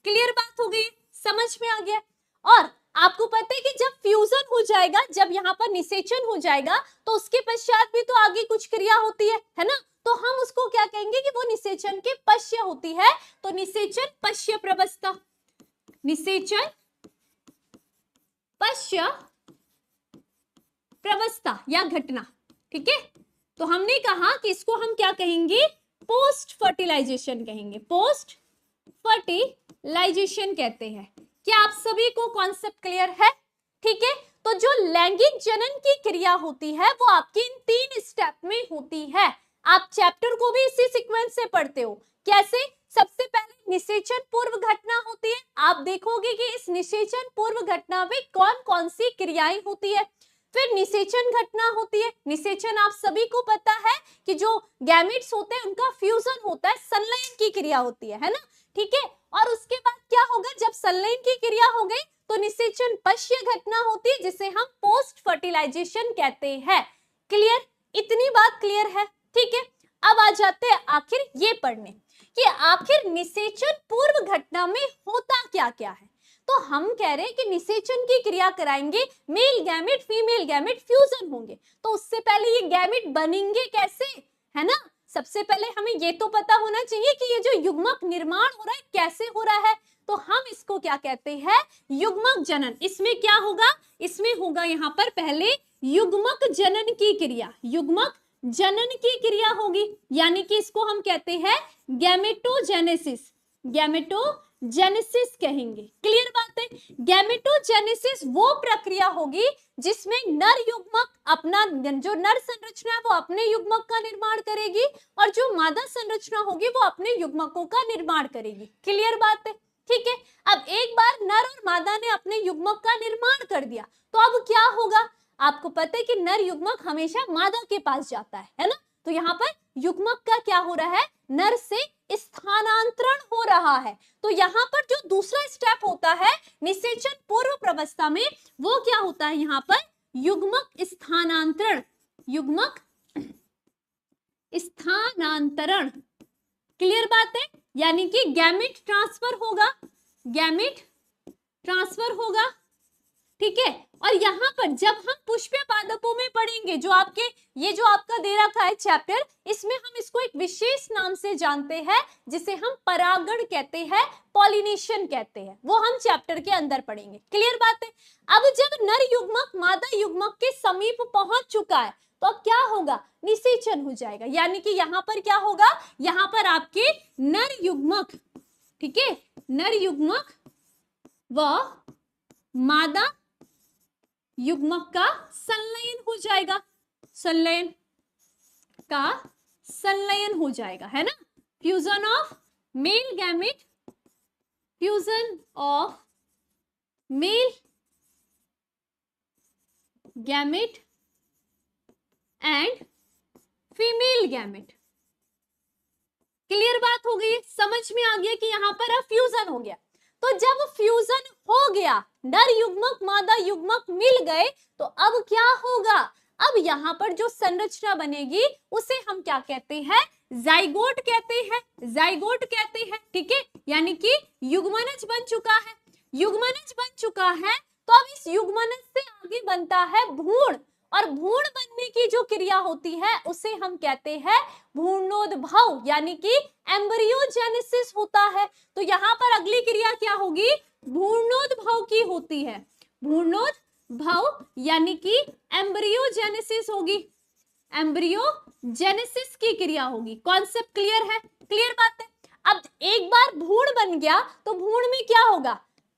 क्लियर बात हो गई, समझ में आ गया। और आपको पता है कि जब फ्यूजन हो जाएगा, जब यहाँ पर निषेचन हो जाएगा, तो उसके पश्चात भी तो आगे कुछ क्रिया होती है ना, तो हम उसको क्या कहेंगे कि वो निषेचन के पश्य होती है, तो निषेचन पश्य प्रवस्था, निषेचन पश्य प्रवस्था या घटना। ठीक है, तो हमने कहा कि इसको हम क्या कहेंगे, पोस्ट फर्टिलाइजेशन कहेंगे, पोस्ट फर्टिलाइजेशन कहते हैं। क्या आप सभी को कॉन्सेप्ट क्लियर है? ठीक है, तो जो लैंगिक जनन की क्रिया होती है वो आपकी इन 3 स्टेप में होती है। आप चैप्टर को भी इसी सीक्वेंस से पढ़ते हो। कैसे? सबसे पहले निषेचन पूर्व घटना होती है, आप देखोगे कि इस निषेचन पूर्व घटना में कौन कौन सी क्रियाएं होती है। फिर निषेचन घटना होती है, निषेचन आप सभी को पता है कि जो गैमेट्स होते हैं उनका फ्यूजन होता है, संलयन की क्रिया होती है ना। ठीक है, और उसके बाद क्या होगा, जब संलयन की क्रिया हो गई तो निषेचन पश्य घटना होती है, जिसे हम पोस्ट फर्टिलाइजेशन कहते हैं। क्लियर? इतनी बात क्लियर है? ठीक है, अब आ जाते हैं आखिर ये पढ़ने कि आखिर निषेचन पूर्व घटना में होता क्या क्या है। तो हम कह रहे हैं कि निषेचन की क्रिया कराएंगे, male gamete female gamete fusion होंगे, तो उससे पहले ये गैमेट बनेंगे कैसे, है ना। सबसे पहले हमें ये तो पता होना चाहिए कि ये जो युग्मक निर्माण हो रहा है कैसे हो रहा है, तो हम इसको क्या कहते हैं, युग्मक जनन। इसमें क्या होगा, इसमें होगा यहाँ पर पहले युग्मक जनन की क्रिया, युग्मक जनन की क्रिया होगी, यानी कि इसको हम कहते हैं गैमेटोजेनेसिस, गैमेटोजेनेसिस कहेंगे। क्लियर बात है? गैमेटोजेनेसिस वो प्रक्रिया होगी जिसमें नर युग्मक अपना, जो नर संरचना है वो अपने युग्मक का निर्माण करेगी, और जो मादा संरचना होगी वो अपने युग्मकों का निर्माण करेगी। क्लियर बात है? ठीक है, अब एक बार नर और मादा ने अपने युग्मक का निर्माण कर दिया, तो अब क्या होगा, आपको पता है कि नर युग्मक हमेशा मादा के पास जाता है ना। तो यहाँ पर युग्मक का क्या हो रहा है, नर से स्थानांतरण हो रहा है। तो यहाँ पर जो दूसरा स्टेप होता है निषेचन पूर्व प्रवस्था में, वो क्या होता है, यहाँ पर युग्मक स्थानांतरण, युग्मक स्थानांतरण। क्लियर बात है? यानी कि गैमेट ट्रांसफर होगा, गैमेट ट्रांसफर होगा। ठीक है, और यहाँ पर जब हम पुष्पीय पादपों में पढ़ेंगे, जो आपके ये जो आपका दे रखा है चैप्टर, इसमें हम इसको एक विशेष नाम से जानते हैं जिसे हम परागण कहते हैं, पॉलिनेशन कहते हैं, वो हम चैप्टर के अंदर पढ़ेंगे। क्लियर बात है? अब जब नर युग्मक मादा युग्मक के समीप पहुंच चुका है तो अब क्या होगा, निषेचन हो जाएगा, यानी कि यहाँ पर क्या होगा, यहाँ पर आपके नर युग्मक, ठीक है, नर युग्मक व मादा युग्मक का संलयन हो जाएगा, संलयन का संलयन हो जाएगा, है ना। Fusion of male gamete, fusion of male gamete and female gamete. Clear बात हो गई, समझ में आ गया कि यहाँ पर अब फ्यूजन हो गया। तो जब फ्यूजन हो गया, नर युग्मक मादा युग्मक मिल गए, तो अब क्या होगा, अब यहाँ पर जो संरचना बनेगी उसे हम क्या कहते हैं, जाइगोट कहते हैं, जाइगोट कहते हैं। ठीक है, यानी कि युग्मनज बन चुका है, युग्मनज बन चुका है, तो अब इस युग्मनज से आगे बनता है भ्रूण, और भ्रूण बनने की जो क्रिया होती है उसे हम कहते हैं भ्रूणोद्भव, यानी कि एम्ब्रियोजेनेसिस होता है। तो यहाँ पर अगली क्रिया क्या होगी, भ्रूणोद्भव की होती है, भ्रूणोद्भव यानी कि एम्ब्रियोजेनेसिस होगी, एम्ब्रियोजेनेसिस की क्रिया होगी। कॉन्सेप्ट क्लियर है, क्लियर बात है। अब एक बार भ्रूण बन गया तो भ्रूण में क्या होगा,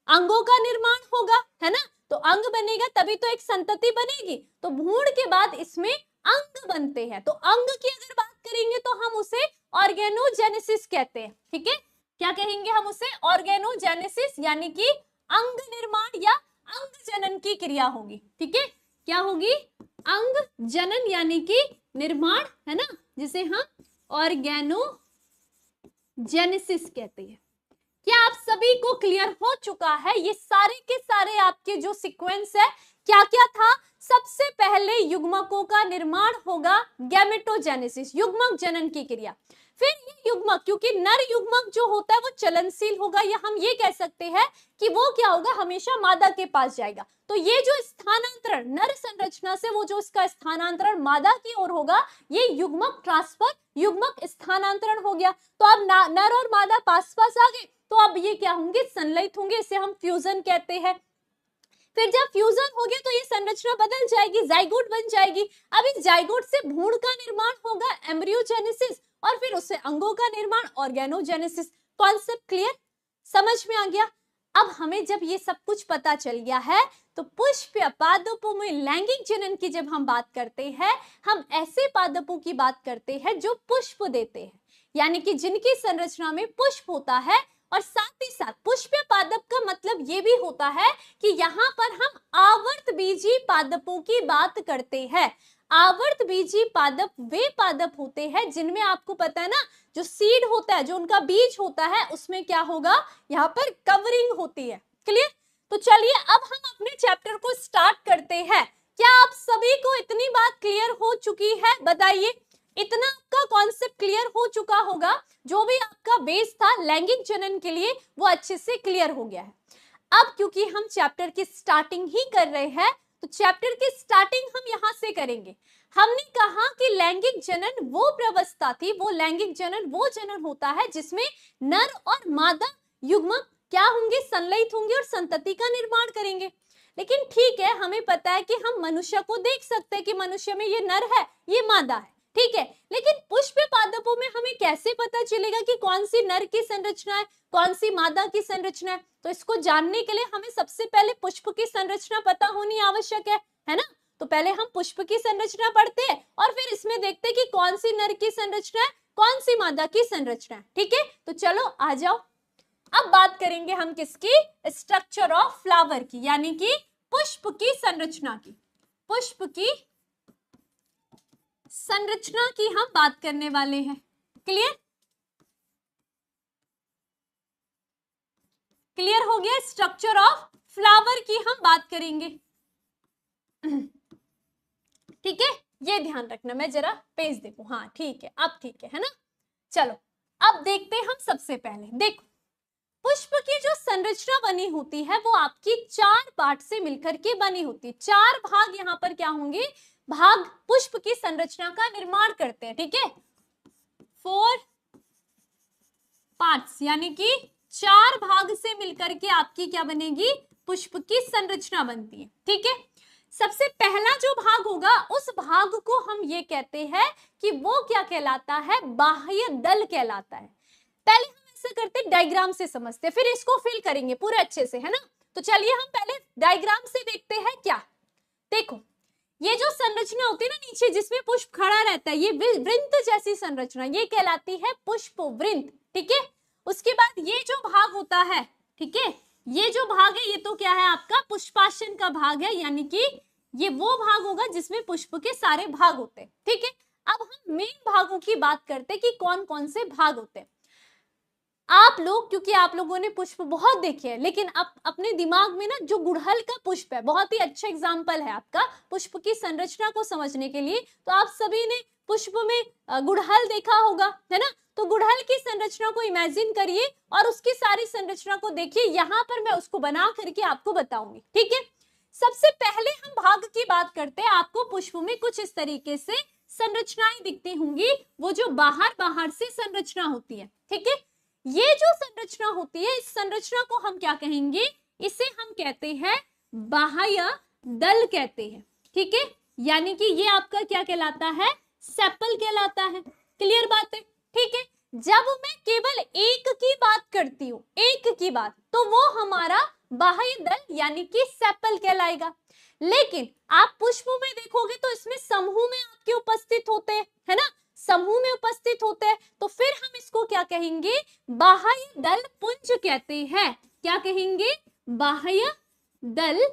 अंगों का निर्माण होगा, है ना। तो अंग बनेगा तभी तो एक संतति बनेगी। तो भ्रूण के बाद इसमें अंग बनते हैं। तो अंग की अगर बात करेंगे तो हम उसे ऑर्गेनोजेनेसिस कहते हैं, ठीक है। क्या कहेंगे हम उसे, ऑर्गेनोजेनेसिस, यानी कि अंग निर्माण या अंग जनन की क्रिया होगी, ठीक है। क्या होगी, अंग जनन यानी कि निर्माण, है ना, जिसे हम ऑर्गेनोजेनेसिस कहते हैं। क्या आप सभी को क्लियर हो चुका है ये सारे के सारे आपके जो सीक्वेंस है, क्या क्या था। सबसे पहले युग्मकों का निर्माण होगा, गैमेटोजेनेसिस, युग्मक जनन की क्रिया। फिर ये युग्मक, क्योंकि नर युग्मक जो होता है वो चलनशील होगा, या हम ये कह सकते हैं कि वो क्या होगा, हमेशा मादा के पास जाएगा। तो ये जो स्थानांतरण नर संरचना से वो जो इसका स्थानांतरण मादा की ओर होगा, ये युग्मक ट्रांसफर, युग्मक स्थानांतरण हो गया। तो अब नर और मादा पास पास आ गए, तो अब ये क्या होंगे, संलयित होंगे, इसे हम फ्यूजन कहते हैं। फिर जब फ्यूजन हो गया तो ये संरचना बदल जाएगी, जाइगोट बन जाएगी। अब इस जाइगोट से भ्रूण का निर्माण होगा, एम्ब्रियोजेनेसिस, और फिर उससे अंगों का निर्माण, ऑर्गेनोजेनेसिस। कॉन्सेप्ट क्लियर, समझ में आ गया। अब हमें जब ये सब कुछ पता चल गया है तो पुष्प या पादपों में लैंगिक जनन की जब हम बात करते हैं, हम ऐसे पादपों की बात करते हैं जो पुष्प देते हैं, यानी कि जिनकी संरचना में पुष्प होता है। और साथ ही साथ पुष्प पादप का मतलब ये भी होता है कि यहाँ पर हम आवर्त बीजी पादपों की बात करते हैं। आवर्त बीजी पादप वे पादप होते हैं जिनमें आपको पता है ना, जो सीड होता है, जो उनका बीज होता है, उसमें क्या होगा, यहाँ पर कवरिंग होती है। क्लियर। तो चलिए अब हम अपने चैप्टर को स्टार्ट करते हैं। क्या आप सभी को इतनी बात क्लियर हो चुकी है, बताइए। इतना आपका कॉन्सेप्ट क्लियर हो चुका होगा, जो भी आपका बेस था लैंगिक जनन के लिए वो अच्छे से क्लियर हो गया है। अब क्योंकि हम चैप्टर की स्टार्टिंग ही कर रहे हैं, तो चैप्टर की स्टार्टिंग हम यहाँ से करेंगे। हमने कहा कि लैंगिक जनन वो प्रवस्था थी, वो लैंगिक जनन वो जनन होता है जिसमें नर और मादा युग्मक क्या होंगे, संलयित होंगे और संतति का निर्माण करेंगे। लेकिन ठीक है, हमें पता है कि हम मनुष्य को देख सकते हैं कि मनुष्य में ये नर है, ये मादा है, ठीक है। लेकिन पुष्प पादपों में हमें कैसे पता चलेगा कि कौन सी नर की संरचना है, कौन सी मादा की संरचना है। तो इसको जानने के लिए हमें सबसे पहले पुष्प की संरचना पता होनी आवश्यक है ना। तो पहले हम पुष्प की संरचना पढ़ते हैं और फिर इसमें देखते हैं कि कौन सी नर की संरचना है, कौन सी मादा की संरचना है, ठीक है। तो चलो आ जाओ, अब बात करेंगे हम किसकी, स्ट्रक्चर ऑफ फ्लावर की, यानी कि पुष्प की संरचना की। पुष्प की संरचना की हम बात करने वाले हैं। क्लियर, क्लियर हो गया। स्ट्रक्चर ऑफ फ्लावर की हम बात करेंगे, ठीक है। ये ध्यान रखना, मैं जरा पेज देखूं, हाँ ठीक है, अब ठीक है ना। चलो अब देखते हैं हम। सबसे पहले देखो, पुष्प की जो संरचना बनी होती है वो आपकी 4 पार्ट से मिलकर के बनी होती है। 4 भाग यहाँ पर क्या होंगे, भाग पुष्प की संरचना का निर्माण करते हैं, ठीक है। 4 पार्ट्स, यानी कि 4 भाग से मिलकर के आपकी क्या बनेगी, पुष्प की संरचना बनती है, ठीक है। सबसे पहला जो भाग होगा उस भाग को हम ये कहते हैं कि वो क्या कहलाता है, बाह्य दल कहलाता है। पहले हम ऐसा करते हैं, डायग्राम से समझते हैं, फिर इसको फिल करेंगे पूरे अच्छे से, है ना। तो चलिए हम पहले डायग्राम से देखते हैं। क्या देखो, ये जो संरचना होती है ना नीचे जिसमें पुष्प खड़ा रहता है, ये वृंत जैसी संरचना, ये कहलाती है पुष्प वृंत, ठीक है। उसके बाद ये जो भाग होता है, ठीक है, ये जो भाग है ये तो क्या है आपका पुष्पासन का भाग है, यानी कि ये वो भाग होगा जिसमें पुष्प के सारे भाग होते हैं, ठीक है। अब हम मेन भागों की बात करते हैं कि कौन कौन से भाग होते हैं। आप लोग, क्योंकि आप लोगों ने पुष्प बहुत देखे हैं, लेकिन आप अपने दिमाग में ना जो गुड़हल का पुष्प है, बहुत ही अच्छा एग्जाम्पल है आपका पुष्प की संरचना को समझने के लिए। तो आप सभी ने पुष्प में गुड़हल देखा होगा, है ना। तो गुड़हल की संरचना को इमेजिन करिए और उसकी सारी संरचना को देखिए। यहाँ पर मैं उसको बना करके आपको बताऊंगी, ठीक है। सबसे पहले हम भाग की बात करते हैं। आपको पुष्प में कुछ इस तरीके से संरचनाएं दिखती होंगी, वो जो बाहर बाहर से संरचना होती है, ठीक है। ये जो संरचना होती है, इस संरचना को हम क्या कहेंगे, इसे हम कहते हैं बाह्य दल कहते हैं, ठीक है। यानी कि ये आपका क्या कहलाता है, सेपल कहलाता है। क्लियर बात है, ठीक है। जब मैं केवल एक की बात करती हूँ, एक की बात, तो वो हमारा बाह्य दल यानी कि सेपल कहलाएगा। लेकिन आप पुष्प में देखोगे तो इसमें समूह में आपके उपस्थित होते हैं, है ना, समूह में उपस्थित होते हैं, तो फिर हम इसको क्या कहेंगे, बाह्य दल पुंज कहते हैं। क्या कहेंगे, बाह्य दल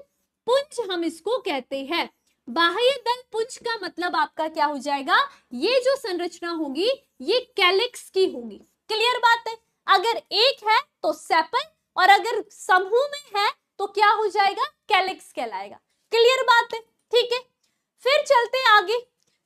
पुंज हम इसको कहते हैं। बाह्य दल पुंज का मतलब आपका क्या हो जाएगा, ये जो संरचना होगी ये कैलिक्स की होगी। क्लियर बात है। अगर एक है तो सेपल, और अगर समूह में है तो क्या हो जाएगा, कैलिक्स कहलाएगा। क्लियर बात है, ठीक है। फिर चलते आगे।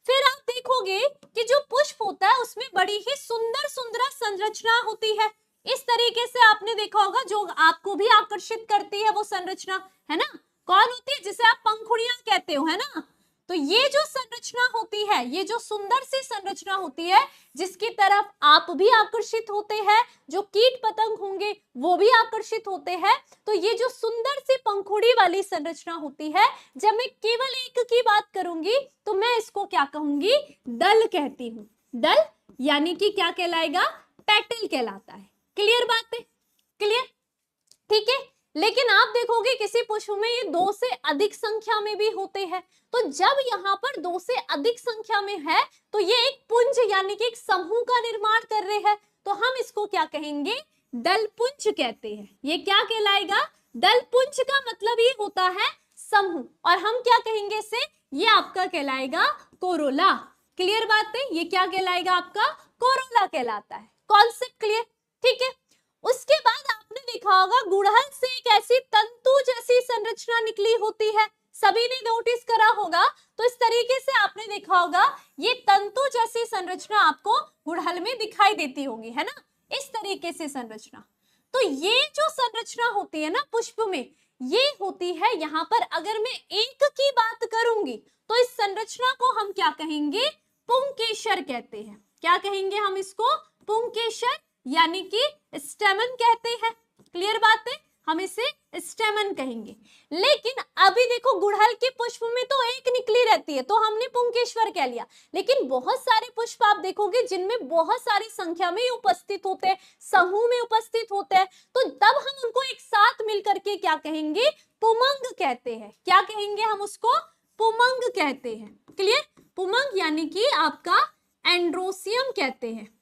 फिर आप देखोगे कि जो पुष्प होता है उसमें बड़ी ही सुंदर सुंदर संरचना होती है। इस तरीके से आपने देखा होगा, जो आपको भी आकर्षित करती है वो संरचना, है ना, कौन होती है, जिसे आप पंखुड़ियां कहते हो, है ना। तो ये जो संरचना होती है, ये जो सुंदर सी संरचना होती है, जिसकी तरफ आप भी आकर्षित होते हैं, जो कीट पतंग होंगे वो भी आकर्षित होते हैं, तो ये जो सुंदर सी पंखुड़ी वाली संरचना होती है, जब मैं केवल एक की बात करूंगी तो मैं इसको क्या कहूंगी, दल कहती हूँ। दल यानी कि क्या कहलाएगा, पेटल कहलाता है। क्लियर बात है, क्लियर, ठीक है। लेकिन आप देखोगे किसी पुष्प में ये 2 से अधिक संख्या में भी होते हैं। तो जब यहाँ पर 2 से अधिक संख्या में है तो ये एक पुंज यानी कि एक समूह का निर्माण कर रहे हैं, तो हम इसको क्या कहेंगे, दलपुंज कहते हैं। ये क्या कहलाएगा, दलपुंज का मतलब ये होता है समूह, और हम क्या कहेंगे इसे, ये आपका कहलाएगा कोरोला। क्लियर बात है, ये क्या कहलाएगा आपका, कोरोला कहलाता है। कॉन्सेप्ट क्लियर, ठीक है। उसके बाद आपने देखा होगा गुड़हल से एक ऐसी तंतु जैसी संरचना निकली होती है, सभी ने नोटिस करा होगा। तो इस तरीके से आपने देखा होगा ये तंतु जैसी संरचना आपको गुड़हल में दिखाई देती होगी, है ना, इस तरीके से संरचना। तो ये जो संरचना होती है ना पुष्प में, ये होती है यहाँ पर, अगर मैं एक की बात करूंगी तो इस संरचना को हम क्या कहेंगे, पुंकेसर कहते हैं। क्या कहेंगे हम इसको, पुंकेसर यानी कि स्टेमन कहते हैं। क्लियर बात है, हम इसे स्टेमन कहेंगे। लेकिन अभी देखो गुड़हल के पुष्प में तो एक निकली रहती है, तो हमने पुंकेश्वर कह लिया। लेकिन बहुत सारे पुष्प आप देखोगे जिनमें बहुत सारी संख्या में उपस्थित होते हैं, समूह में उपस्थित होते हैं, तो तब हम उनको एक साथ मिलकर के क्या कहेंगे, पुमंग कहते हैं। क्या कहेंगे हम उसको, पुमंग कहते हैं। क्लियर, पुमंग यानी कि आपका एंड्रोसियम कहते हैं।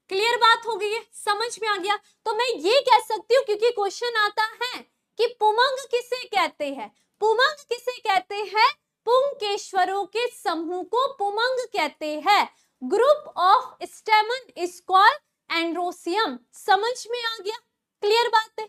क्लियर बात हो गई है, समझ में आ गया। तो मैं ये कह सकती हूँ, क्योंकि क्वेश्चन आता है कि पुमंग किसे कहते हैं, पुमंग किसे कहते हैं, पुंकेश्वरों के समूह को पुमंग कहते हैं। Group of स्टेमन is called androecium. समझ में आ गया, क्लियर बात है।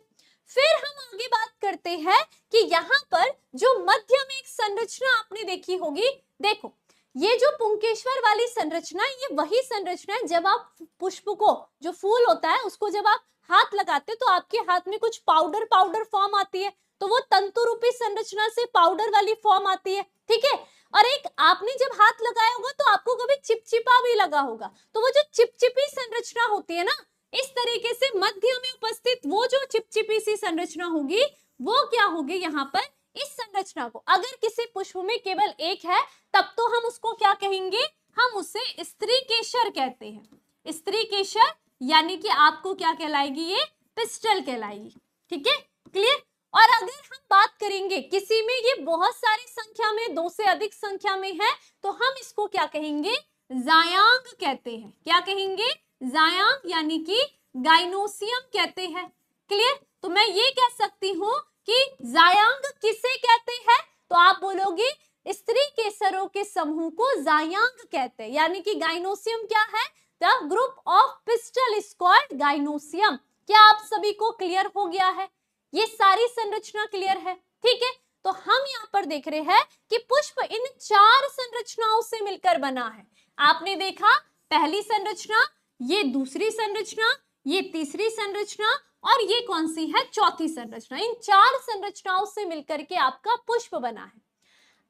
फिर हम आगे बात करते हैं कि यहाँ पर जो मध्य में एक संरचना आपने देखी होगी, देखो ये जो पुंकेश्वर वाली संरचना, ये वही संरचना है जब आप पुष्प को, जो फूल होता है उसको जब आप हाथ लगाते तो आपके हाथ में कुछ पाउडर पाउडर फॉर्म आती है, तो वो तंतु रूपी संरचना से पाउडर वाली फॉर्म आती है, ठीक है। और एक आपने जब हाथ लगाया होगा तो आपको कभी चिपचिपा भी लगा होगा, तो वो जो चिपचिपी संरचना होती है ना, इस तरीके से मध्य में उपस्थित वो जो चिपचिपी सी संरचना होगी, वो क्या होगी यहाँ पर, इस संरचना को अगर किसी पुष्प में केवल एक है तब तो हम उसको क्या कहेंगे, हम उसे स्त्रीकेसर कहते हैं। स्त्रीकेसर यानी कि आपको क्या कहलाएगी, ये पिस्टल कहलाएगी, ठीक है, क्लियर। और अगर हम बात करेंगे किसी में ये बहुत सारी संख्या में, 2 से अधिक संख्या में है, तो हम इसको क्या कहेंगे, जायांग कहते हैं। क्या कहेंगे, जायांग यानी कि गाइनोसियम कहते हैं। क्लियर, तो मैं ये कह सकती हूँ कि जायांग किसे कहते हैं, तो आप बोलोगे स्त्री केसरों के समूह को जायांग कहते हैं। यानी कि गाइनोसियम क्या है, the group of pistil is called gynoecium. क्या आप सभी को क्लियर हो गया है, ये सारी संरचना क्लियर है, ठीक है। तो हम यहाँ पर देख रहे हैं कि पुष्प इन 4 संरचनाओं से मिलकर बना है। आपने देखा पहली संरचना, ये दूसरी संरचना, ये तीसरी संरचना, और ये कौन सी है, चौथी संरचना। इन 4 संरचनाओं से मिलकर के आपका पुष्प बना है।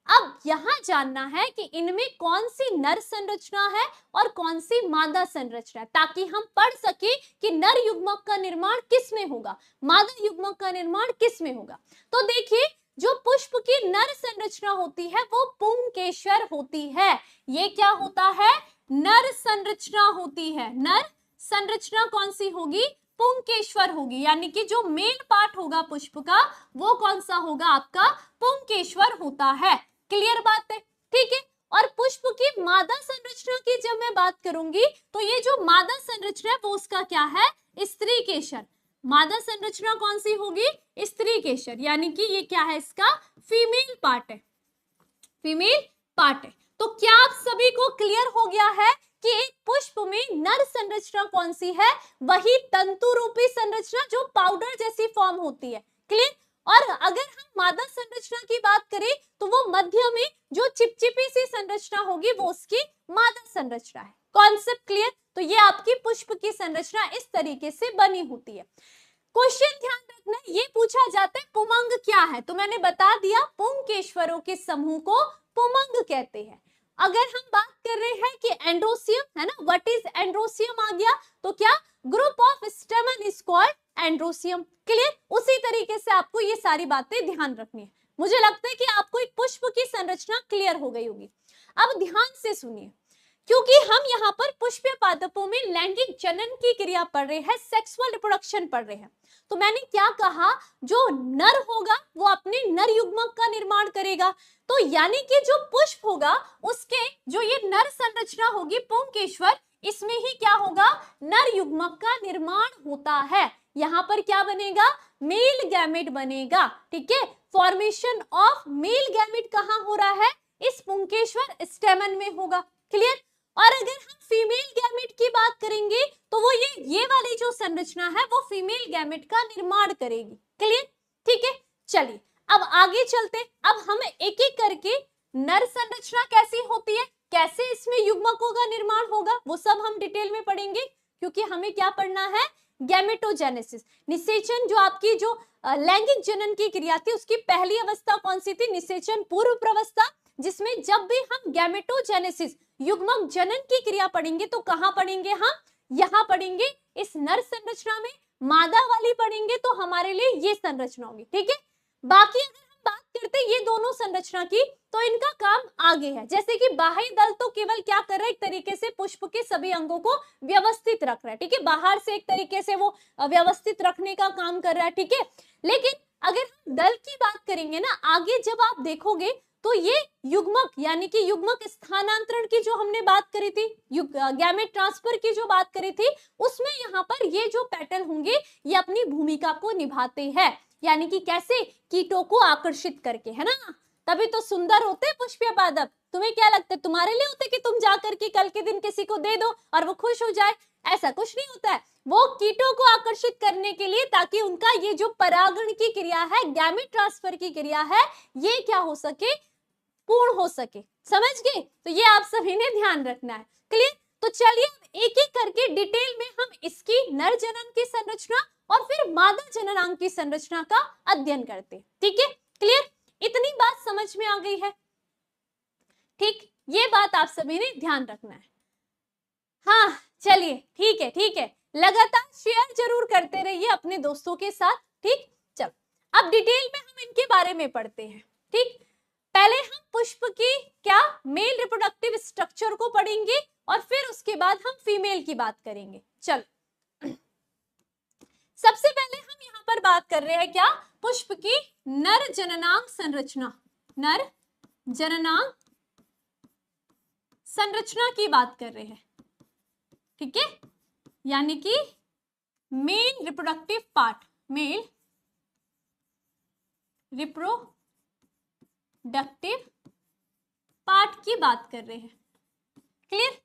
अब यहां जानना है कि इनमें कौन सी नर संरचना है और कौन सी मादा संरचना है, ताकि हम पढ़ सके कि नर युग्मक का निर्माण किस में होगा, मादा युग्मक का निर्माण किस में होगा। तो देखिए, जो पुष्प की नर संरचना होती है वो पुंकेश्वर होती है। ये क्या होता है, नर संरचना होती है। नर संरचना कौन सी होगी, पुंकेश्वर होगी, यानी कि जो मेल पार्ट होगा पुष्प का वो कौन सा होगा, आपका पुंकेश्वर होता है। क्लियर बात है, ठीक है। और पुष्प की मादा संरचना की जब मैं बात करूंगी तो ये जो मादा संरचना है वो उसका क्या है, स्त्री केशर। मादा संरचना कौन सी होगी, स्त्री केशर, यानी कि ये क्या है, इसका फीमेल पार्ट है, फीमेल पार्ट है। तो क्या आप सभी को क्लियर हो गया है कि एक पुष्प में नर संरचना कौन सी है, वही तंतु रूपी संरचना जो पाउडर जैसी फॉर्म होती है। क्लियर। और अगर हम मादा संरचना की बात करें तो वो मध्य में जो चिपचिपी सी संरचना होगी वो उसकी मादा संरचना है। Concept clear. तो ये आपकी पुष्प की संरचना इस तरीके से बनी होती है। क्वेश्चन ध्यान रखना, ये पूछा जाता है पुमंग क्या है, तो मैंने बता दिया पुंकेश्वरों के समूह को पुमंग कहते हैं। अगर हम बात कर रहे हैं कि एंड्रोसियम है ना, व्हाट इज एंड्रोसियम आ गया, तो क्या, group of स्टेमन is called androecium. Clear. उसी तरीके से आपको ये सारी बातें ध्यान रखनी है। मुझे लगता है कि आपको एक पुष्प की संरचना क्लियर हो गई होगी। अब ध्यान से सुनिए, क्योंकि हम यहाँ पर पुष्पीय पादपों में लैंगिक जनन की क्रिया पढ़ रहे हैं, सेक्सुअल रिप्रोडक्शन पढ़ रहे हैं, तो मैंने क्या कहा, जो नर होगा वो अपने नर युग्मक का निर्माण करेगा। तो यानी कि जो पुष्प होगा उसके जो ये नर संरचना होगी पुंकेश्वर, इसमें ही क्या होगा, नर युग्मक का निर्माण होता है। यहाँ पर क्या बनेगा, मेल गैमेट बनेगा। ठीक है, फॉर्मेशन ऑफ मेल गैमेट कहाँ हो रहा है, इस पुंकेश्वर स्टेमन में होगा। क्लियर। और अगर हम फीमेल गैमेट की बात करेंगे तो वो ये वाली जो संरचना है वो फीमेल गैमेट का निर्माण करेगी। क्लियर। ठीक है, चलिए अब आगे चलते। अब हम एक एक करके नर संरचना कैसी होती है, कैसे इसमें युग्मकों का निर्माण होगा, वो सब हम डिटेल में पढ़ेंगे, क्योंकि हमें क्या पढ़ना है, गैमेटोजेनेसिस, निषेचन। जो आपकी जो लैंगिक जनन की क्रिया थी उसकी पहली अवस्था कौन सी थी, निषेचन पूर्व प्रवस्था, जिसमें जब भी हम गैमेटोजेनेसिस युग्मक जनन की क्रिया पढ़ेंगे तो कहां पढ़ेंगे, हम यहां पढ़ेंगे, इस नर संरचना में। मादा वाली पढ़ेंगे तो हमारे लिए ये संरचना होगी। ठीक है, बाकी अगर हम बात करते हैं ये दोनों संरचना की तो इनका काम आगे है। जैसे कि बाह्य दल तो केवल क्या कर रहा है, एक तरीके से पुष्प के सभी अंगों को व्यवस्थित रख रहा है। ठीक है, बाहर से एक तरीके से वो व्यवस्थित रखने का काम कर रहा है। ठीक है, लेकिन अगर हम दल की बात करेंगे ना, आगे जब आप देखोगे तो ये युग्मक, यानी कि युग्मक स्थानांतरण की जो हमने बात करी थी, गैमेट ट्रांसफर की जो बात करी थी, उसमें यहाँ पर ये जो पेटल होंगे ये अपनी भूमिका को निभाते हैं। यानी कि कैसे, कीटों को आकर्षित करके, है ना, तभी तो सुंदर होते हैं पुष्पीय पादप। तुम्हें क्या लगता है, तुम्हारे लिए होते कि तुम जाकर के कल के दिन किसी को दे दो और वो खुश हो जाए, ऐसा कुछ नहीं होता है। वो कीटों को आकर्षित करने के लिए, ताकि उनका ये जो परागण की क्रिया है, गैमेट ट्रांसफर की क्रिया है, ये क्या हो सके, पूर्ण हो सके। समझ गए, तो ये आप सभी ने ध्यान रखना है। क्लियर। तो चलिए एक एक करके डिटेल में हम इसकी नर जनन की संरचना और फिर मादा जननांग की संरचना का अध्ययन करते हैं। ठीक है, क्लियर, इतनी बात समझ में आ गई है। ठीक, ये बात आप सभी ने ध्यान रखना है। हाँ चलिए, ठीक है, ठीक है, लगातार शेयर जरूर करते रहिए अपने दोस्तों के साथ। ठीक, चलो अब डिटेल में हम इनके बारे में पढ़ते हैं। ठीक, पहले हम पुष्प की क्या, मेल रिप्रोडक्टिव स्ट्रक्चर को पढ़ेंगे और फिर उसके बाद हम फीमेल की बात करेंगे। चलो सबसे पहले हम यहाँ पर बात कर रहे हैं क्या, पुष्प की नर जननांग संरचना, नर जननांग संरचना की बात कर रहे हैं। ठीक है, यानी कि male reproductive part, male reproductive part की बात कर रहे हैं। क्लियर।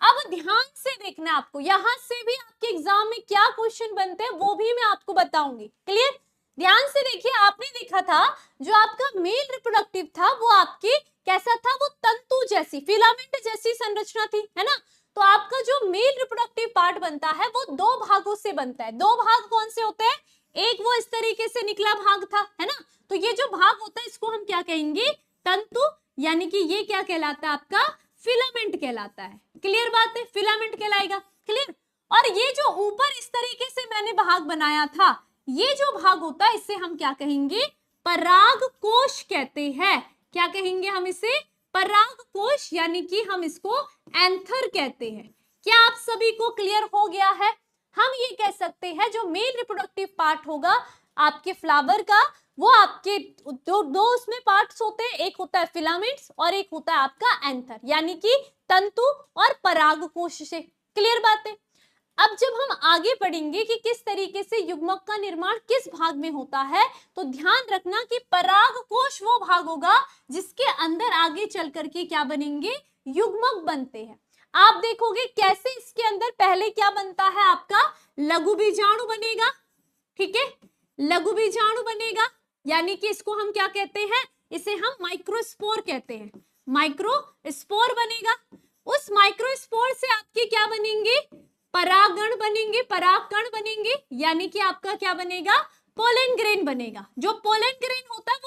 अब ध्यान से देखना, आपको यहां से भी आपके एग्जाम में क्या क्वेश्चन बनते हैं वो भी मैं आपको बताऊंगी। क्लियर, ध्यान से देखिए। आपने देखा था जो आपका मेल रिप्रोडक्टिव था वो आपकी कैसा था, वो तंतु जैसी, फिलामेंट जैसी संरचना थी, है ना। तो आपका जो मेल रिप्रोडक्टिव पार्ट बनता है वो दो भागों से बनता है। दो भाग कौन से होते हैं? एक वो इस तरीके से निकला भाग था, है ना, तो ये जो भाग होता है इसको हम क्या कहेंगे? तंतु, यानी कि ये क्या कहलाता है? आपका फिलामेंट कहलाता है। क्लियर बात है? फिलामेंट कहलाएगा। क्लियर? और ये जो ऊपर इस तरीके से मैंने भाग बनाया था, ये जो भाग होता है इसे हम क्या कहेंगे? परागकोश कहते हैं। क्या कहेंगे हम इसे? परागकोश, यानी कि हम इसको एंथर कहते हैं। क्या आप सभी को क्लियर हो गया है? हम ये कह सकते हैं जो मेल रिप्रोडक्टिव पार्ट होगा आपके फ्लावर का, वो आपके दो उसमें पार्ट्स होते हैं, एक होता है फिलामेंट्स और एक होता है आपका एंथर, यानी कि तंतु और परागकोश से। क्लियर बात है? अब जब हम आगे पढ़ेंगे कि किस तरीके से युग्मक का निर्माण किस भाग में होता है, तो ध्यान रखना कि परागकोश वो भाग होगा जिसके अंदर आगे चल करके क्या बनेंगे? युग्मक बनते हैं। आप देखोगे कैसे इसके अंदर पहले क्या बनता है? आपका लघु बीजाणु बनेगा। ठीक है, लघु बीजाणु बनेगा, यानी कि इसको हम क्या कहते हैं? इसे हम माइक्रोस्पोर कहते हैं। माइक्रोस्पोर बनेगा। उस माइक्रोस्पोर से आपके क्या बनेंगे? परागण बनेंगे, परागकण बनेंगे, यानी कि आपका क्या बनेगा? पोलन ग्रेन बनेगा। जो पोलन ग्रेन होता है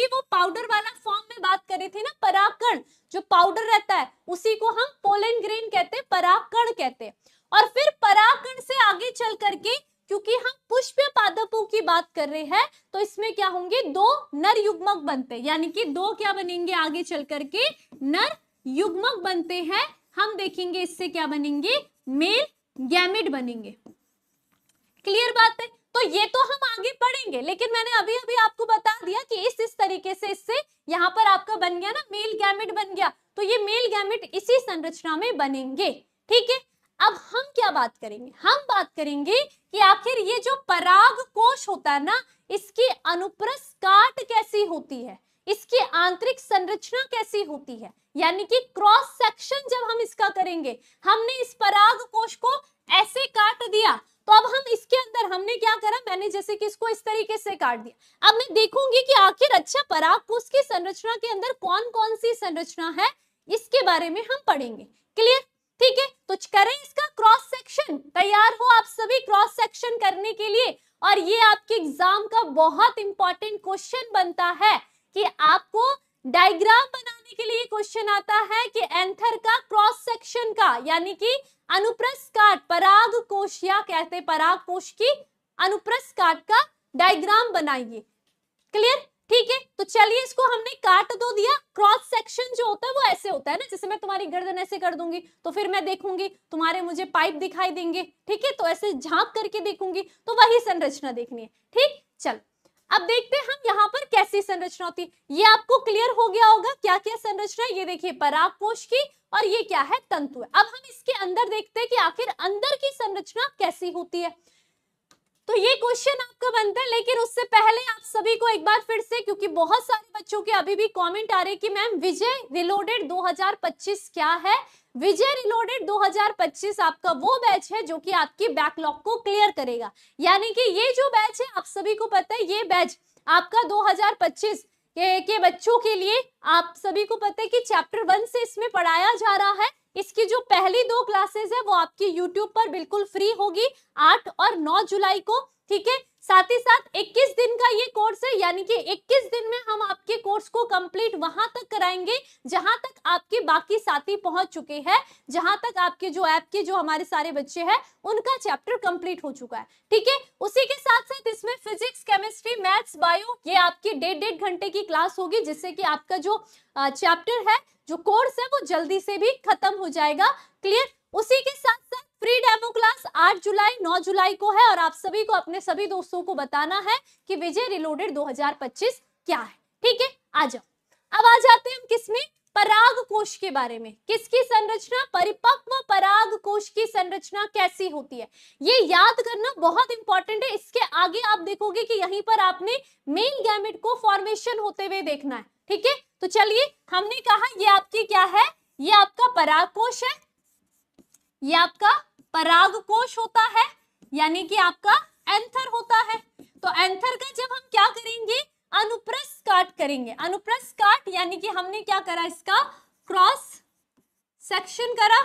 वो पाउडर वाला फॉर्म में बात कर रहे थे ना, परागकण जो पाउडर रहता है उसी को हम पोलन ग्रेन कहते हैं, परागकण कहते हैं। और फिर परागकण से आगे चल करके, क्योंकि हम पुष्प पादपों की बात कर रहे हैं, तो इसमें क्या होंगे? दो नर युग्मक बनते हैं, यानी कि दो क्या बनेंगे? आगे चल करके नर युग्मक बनते हैं। हम देखेंगे इससे क्या बनेंगे? मेल गैमेट बनेंगे। क्लियर बात है? तो ये तो हम आगे पढ़ेंगे, लेकिन मैंने अभी अभी आपको बता दिया कि इस तरीके से इससे यहाँ पर आपका बन गया ना, मेल गैमेट बन गया। तो ये मेल गैमेट इसी संरचना में बनेंगे। ठीक है, अब हम क्या बात करेंगे? हम बात करेंगे कि आखिर ये जो परागकोश होता है ना, इसकी अनुप्रस्थ काट कैसी होती है, इसकी आंतरिक संरचना कैसी होती है, यानी कि क्रॉस सेक्शन जब हम इसका करेंगे। हमने इस परागकोश को ऐसे काट दिया, तो अब हम इसके अंदर हमने क्या करा? मैंने जैसे कि इसको इस तरीके से काट दिया। अब मैं देखूंगी कि आखिर अच्छा परागकोश की संरचना के अंदर कौन कौन सी संरचना है, इसके बारे में हम पढ़ेंगे। क्लियर? ठीक है, तो करें इसका क्रॉस सेक्शन। तैयार हो आप सभी क्रॉस सेक्शन करने के लिए? और ये आपके एग्जाम का बहुत इंपॉर्टेंट क्वेश्चन बनता है कि आपको डायग्राम बनाने के लिए क्वेश्चन आता है कि एंथर का क्रॉस सेक्शन का, यानी कि अनुप्रस्थ काट, परागकोश या कहते परागकोश की अनुप्रस्थ काट का डायग्राम बनाइए। क्लियर? ठीक है, तो चलिए इसको हमने काट दो दिया। क्रॉस सेक्शन जो होता है वो ऐसे होता है ना, जैसे मैं तुम्हारी गर्दन ऐसे कर दूंगी तो फिर मैं देखूंगी तुम्हारे मुझे पाइप दिखाई देंगे। ठीक है, तो ऐसे झांक करके देखूंगी, तो वही संरचना देखनी है। ठीक, चल अब देखते हैं हम यहाँ पर कैसी संरचना होती है। ये आपको क्लियर हो गया होगा क्या क्या संरचना है। ये देखिए परागकोश की, और ये क्या है? तंतु है। अब हम इसके अंदर देखते हैं कि आखिर अंदर की संरचना कैसी होती है। तो ये क्वेश्चन आपका बनता है, लेकिन उससे पहले आप सभी को एक बार फिर से, क्योंकि बहुत सारे बच्चों के अभी भी कमेंट आ रहे हैं कि मैम विजय रिलोडेड 2025 क्या है। विजय रिलोडेड 2025 आपका वो बैच है जो कि आपकी बैकलॉग को क्लियर करेगा। यानी कि ये जो बैच है, आप सभी को पता है ये बैच आपका 2025 के बच्चों के लिए, आप सभी को पता है कि चैप्टर 1 से इसमें पढ़ाया जा रहा है। इसकी जो पहली 2 क्लासेस है वो आपकी YouTube पर बिल्कुल फ्री होगी 8 और 9 जुलाई को। ठीक है, साथ ही साथ 21 दिन का ये कोर्स है, यानी कि 21 दिन में हम आपके कोर्स को कंप्लीट वहां तक कराएंगे जहां तक आपके बाकी साथी पहुंच चुके हैं, जहां तक आपके जो ऐप के जो हमारे सारे बच्चे हैं उनका चैप्टर कंप्लीट हो चुका है। ठीक है, उसी के साथ साथ इसमें फिजिक्स, केमिस्ट्री, मैथ्स, बायो, ये आपकी 1.5 घंटे की क्लास होगी, जिससे कि आपका जो चैप्टर है, जो कोर्स है, वो जल्दी से भी खत्म हो जाएगा। क्लियर? उसी के साथ साथ फ्री डेमो क्लास 8 जुलाई 9 जुलाई को है, और आप सभी को अपने सभी दोस्तों को बताना है कि विजय रिलोडेड 2025 क्या है। ठीक है, आ जाओ। अब आ जाते हैं हम किसमें? परागकोश के बारे में। किसकी संरचना? परिपक्व परागकोश की संरचना कैसी होती है, ये याद करना बहुत इंपॉर्टेंट है। इसके आगे आप देखोगे कि यहीं पर आपने मेल गैमेट को फॉर्मेशन होते हुए देखना है। ठीक है, तो चलिए, हमने कहा ये आपकी क्या है? ये आपका परागकोश है, ये आपका परागकोश होता है, यानी कि आपका एंथर होता है। तो एंथर का जब हम क्या करेंगे? अनुप्रस्थ काट करेंगे। अनुप्रस्थ काट यानी कि हमने क्या करा? इसका क्रॉस सेक्शन करा।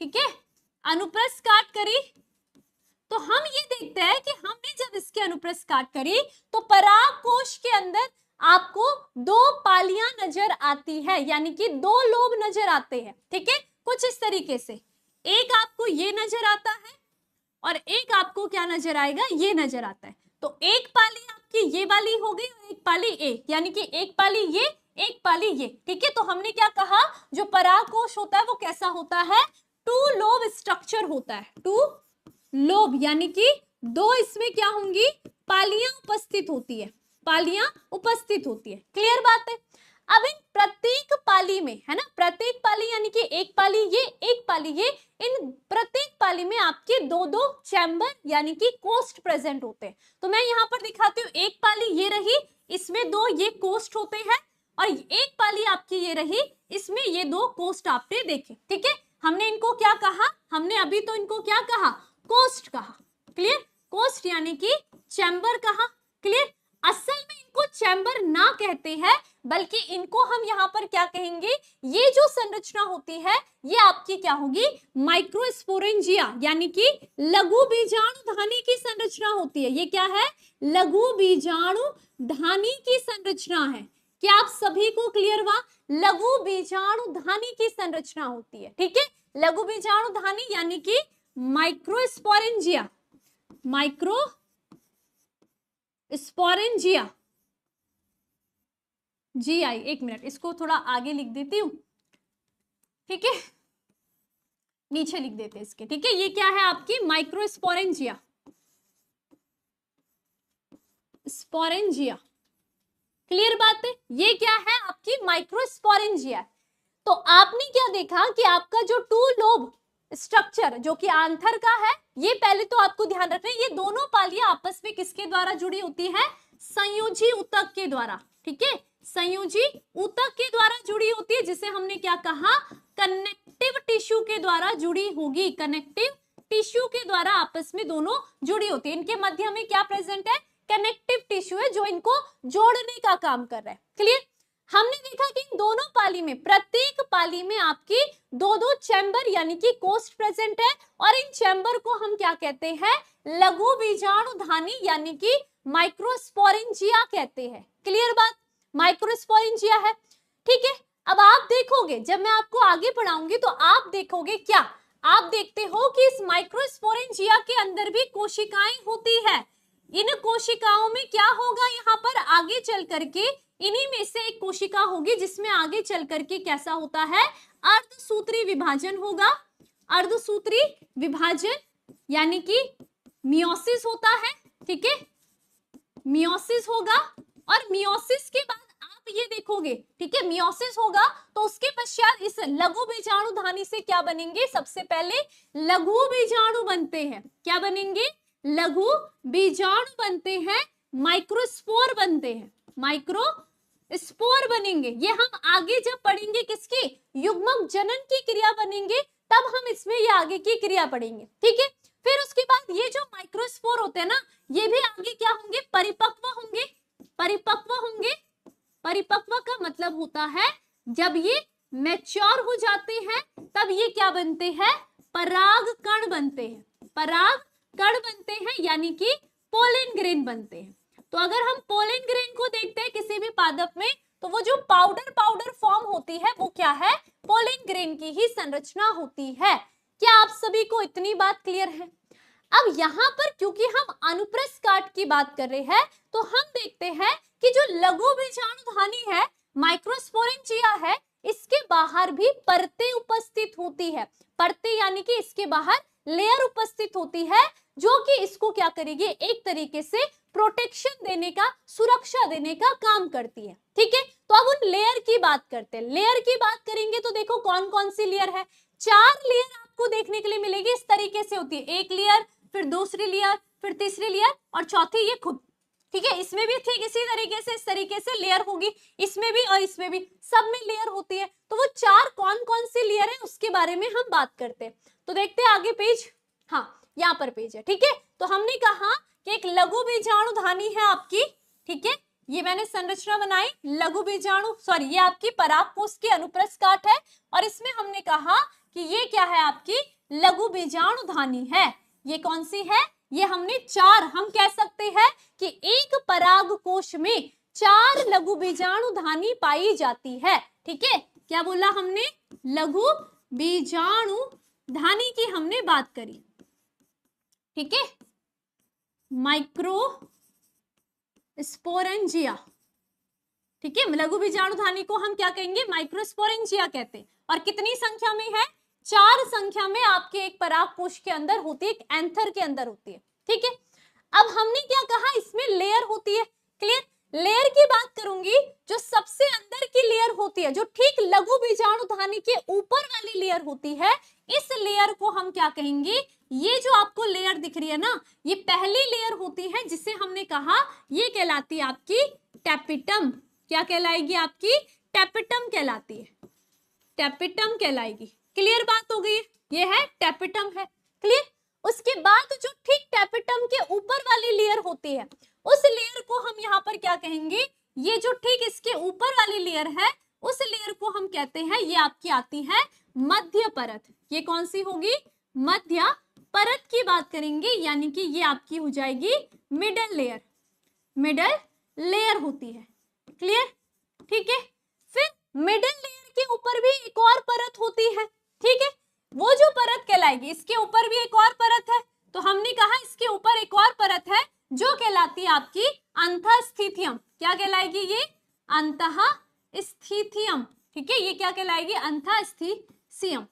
ठीक है, अनुप्रस्थ काट करी, तो हम ये देखते हैं कि हमने जब इसके अनुप्रस्थ काट करी तो पराग कोश के अंदर आपको दो पालियां नजर आती है, यानी कि दो लोब नजर आते हैं। ठीक है, कुछ इस तरीके से, एक आपको ये नजर आता है और एक आपको क्या नजर आएगा, ये नजर आता है। तो एक पाली आपकी ये वाली हो गई और एक पाली ए, यानी कि एक पाली ये, एक पाली ये। ठीक है, तो हमने क्या कहा, जो परागकोश होता है वो कैसा होता है, टू लोब स्ट्रक्चर होता है, टू लोब, यानी कि दो इसमें क्या होंगी, पालियां उपस्थित होती है, पालियां उपस्थित होती है। क्लियर बात है। अब इन प्रत्येक पाली में, है ना, प्रत्येक पाली यानी कि एक पाली ये, एक पाली ये, इन प्रत्येक पाली में आपके दो दो चैम्बर यानी कि कोस्ट प्रेजेंट होते हैं। तो मैं यहाँ पर दिखाती हूँ, एक पाली ये रही, इसमें दो ये कोस्ट होते हैं, और एक पाली आपकी ये रही, इसमें ये दो कोस्ट आपने देखे। ठीक है, हमने इनको क्या कहा, हमने अभी तो इनको क्या कहा, कोस्ट कहा। क्लियर, कोस्ट यानी कि चैम्बर कहा। क्लियर, असल में इनको चैम्बर ना कहते हैं, बल्कि इनको हम यहाँ पर क्या कहेंगे, ये जो संरचना होती है ये आपकी क्या होगी, माइक्रोस्पोरेंजिया, यानी कि लघु बीजाणु धानी की संरचना होती है। ये क्या है, लघु बीजाणु धानी की संरचना है। क्या आप सभी को क्लियर हुआ, लघु बीजाणु धानी की संरचना होती है। ठीक है, लघु बीजाणु धानी यानी कि माइक्रोस्पोरेंजिया, माइक्रोस्पोरेंजिया, GI, एक मिनट इसको थोड़ा आगे लिख देती हूँ। ठीक है, नीचे लिख देते हैं इसके। ठीक है, ये क्या है आपकी माइक्रोस्पोरेंजिया, स्पोरेंजिया। क्लियर बात है, ये क्या है आपकी माइक्रोस्पोरेंजिया। तो आपने क्या देखा कि आपका जो टू लोब स्ट्रक्चर जो कि आंथर का है, ये पहले तो आपको ध्यान रखना है, ये दोनों पालियां आपस में किसके द्वारा जुड़ी होती है, संयोजी ऊतक के द्वारा। ठीक है, संयोजी ऊतक के द्वारा जुड़ी होती है, जिसे हमने क्या कहा, कनेक्टिव टिश्यू के द्वारा जुड़ी होगी, कनेक्टिव टिश्यू के द्वारा आपस में दोनों जुड़ी होती है। इनके मध्य में क्या प्रेजेंट है, कनेक्टिव टिश्यू है जो इनको जोड़ने का काम कर रहा है। क्लियर, हमने देखा कि इन दोनों पाली में, प्रत्येक पाली में आपकी दो दो चैम्बर यानी कि कोस्ट प्रेजेंट है, और इन चैम्बर को हम क्या कहते हैं, लघु बीजाणु धानी यानी कि माइक्रोस्पोरेंजिया कहते हैं। क्लियर बात, माइक्रोस्पोरेंजिया है। ठीक है, अब आप देखोगे, जब मैं आपको आगे पढ़ाऊंगी तो आप देखोगे क्या, आप देखते हो कि इस माइक्रोस्पोरेंजिया के अंदर भी कोशिकाएं होती है। इन कोशिकाओं में क्या होगा, यहाँ पर आगे चल करके इन्हीं में से एक कोशिका होगी जिसमें आगे चल करके कैसा होता है, अर्धसूत्री विभाजन होगा। अर्धसूत्री विभाजन यानी कि मियोसिस होता है। ठीक है, मियोसिस होगा, और मियोसिस के बाद आप ये देखोगे, ठीक है, मियोसिस होगा तो उसके पश्चात इस लघु बीजाणु धानी से क्या बनेंगे, सबसे पहले लघु बीजाणु बनते हैं। क्या बनेंगे, लघु बीजाणु बनते हैं, माइक्रोस्पोर बनते हैं, माइक्रोस्पोर बनेंगे। ये हम आगे जब पढ़ेंगे किसकी, युग्मक जनन की क्रिया बनेंगे, तब हम इसमें ये आगे की क्रिया पढ़ेंगे। ठीक है, फिर उसके बाद ये जो माइक्रोस्पोर होते हैं ना, ये भी आगे क्या होंगे, परिपक्व होंगे, परिपक्व होंगे। परिपक्व का मतलब होता है जब ये मैच्योर हो जाते हैं तब ये क्या बनते हैं, पराग कण बनते हैं, पराग कण बनते हैं, यानी कि पोलन ग्रेन बनते हैं। तो अगर हम पोलन ग्रेन को देखते हैं किसी भी पादप में, तो वो जो पाउडर पाउडर फॉर्म होती है वो क्या है, पोलन ग्रेन की ही संरचना होती है। क्या आप सभी को इतनी बात क्लियर है? अब यहाँ पर क्योंकि हम अनुप्रस्थ काट की बात कर रहे हैं, तो हम देखते हैं कि जो लघु बीजाणु धानी है, माइक्रोस्पोरेंजिया है, इसके बाहर भी परतें उपस्थित होती है। परतें यानी कि इसके बाहर लेयर उपस्थित होती है, जो कि इसको क्या करेगी, एक तरीके से प्रोटेक्शन देने का, सुरक्षा देने का काम करती है। ठीक है, तो अब उन लेयर की बात करते हैं। लेयर की बात करेंगे तो देखो कौन कौन सी लेयर है, 4 लेयर आपको देखने के लिए मिलेगी। इस तरीके से होती है, एक लेयर, फिर दूसरी लेयर, फिर तीसरी लेयर, और चौथी ये खुद। ठीक है, इसमें भी ठीक इसी तरीके से, इस तरीके से लेयर होगी, इसमें भी और इसमें भी, सब में लेयर होती है। तो वो 4 कौन कौन सी लेयर है उसके बारे में हम बात करते हैं। तो देखते हैं आगे पेज, हाँ यहाँ पर पेज है। ठीक है, तो हमने कहा कि एक लघु बीजाणु धानी है आपकी, ठीक है, ये मैंने संरचना बनाई लघु बीजाणु, सॉरी ये आपकी परागकोश की अनुप्रस्थ काट है और इसमें हमने कहा कि ये क्या है, आपकी लघु बीजाणुधानी है। ये कौन सी है, ये हमने चार, हम कह सकते हैं कि एक परागकोश में 4 लघु बीजाणुधानी पाई जाती है। ठीक है, क्या बोला हमने, लघु बीजाणुधानी की हमने बात करी। ठीक है, माइक्रो स्पोरेंजिया। ठीक है, लघु बीजाणुधानी को हम क्या कहेंगे, माइक्रोस्पोरेंजिया कहते हैं। और कितनी संख्या में है, 4 संख्या में आपके एक परागकोश के अंदर होती है, एक एंथर के अंदर होती है। ठीक है, अब हमने क्या कहा, इसमें लेयर होती है। क्लियर, लेयर की बात करूंगी, जो सबसे अंदर की लेयर होती है, जो ठीक लघु बीजाणुधानी के ऊपर वाली लेयर होती है, इस लेयर को हम क्या कहेंगे, ये जो आपको लेयर दिख रही है ना, ये पहली लेयर होती है जिसे हमने कहा ये कहलाती है आपकी टैपिटम। क्या कहलाएगी, आपकी टैपिटम कहलाती है, टैपिटम कहलाएगी। क्लियर बात हो गई, ये है टैपिटम है। क्लियर, उसके बाद जो ठीक टैपिटम के ऊपर वाली लेयर होती है, उस लेयर को हम यहाँ पर क्या कहेंगे, ये जो ठीक इसके ऊपर वाली लेयर है, उस लेयर को हम कहते हैं, ये आपकी आती है मध्य परत। ये कौन सी होगी, मध्य परत की बात करेंगे, यानी कि ये आपकी हो जाएगी मिडल लेयर, मिडल लेयर होती है। क्लियर, ठीक है, फिर मिडल लेयर के ऊपर भी एक और परत होती है। ठीक है, वो जो परत कहलाएगी, इसके ऊपर भी एक और परत है, तो हमने कहा इसके ऊपर एक और परत है जो कहलाती है आपकी अंतःस्थिथियम। क्या कहलाएगी, ये अंतःस्थिथियम। ठीक है, ये क्या कहलाएगी, अंतःस्थिथियम।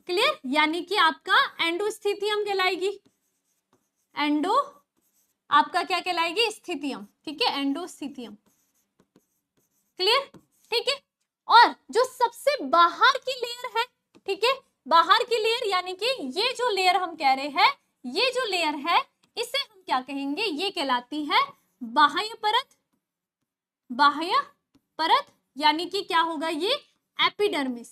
क्लियर, यानी कि आपका एंडोस्थिथियम कहलाएगी, एंडो आपका क्या कहलाएगी, स्थिथियम। ठीक है, एंडोस्थिथियम। क्लियर, ठीक है, और जो सबसे बाहर की लेयर है, ठीक है, बाहर की लेयर यानी कि ये जो लेयर हम कह रहे हैं, ये जो लेयर है इसे हम क्या कहेंगे, ये कहलाती है बाह्य परत। बाह्य परत यानी कि क्या होगा, ये एपिडर्मिस,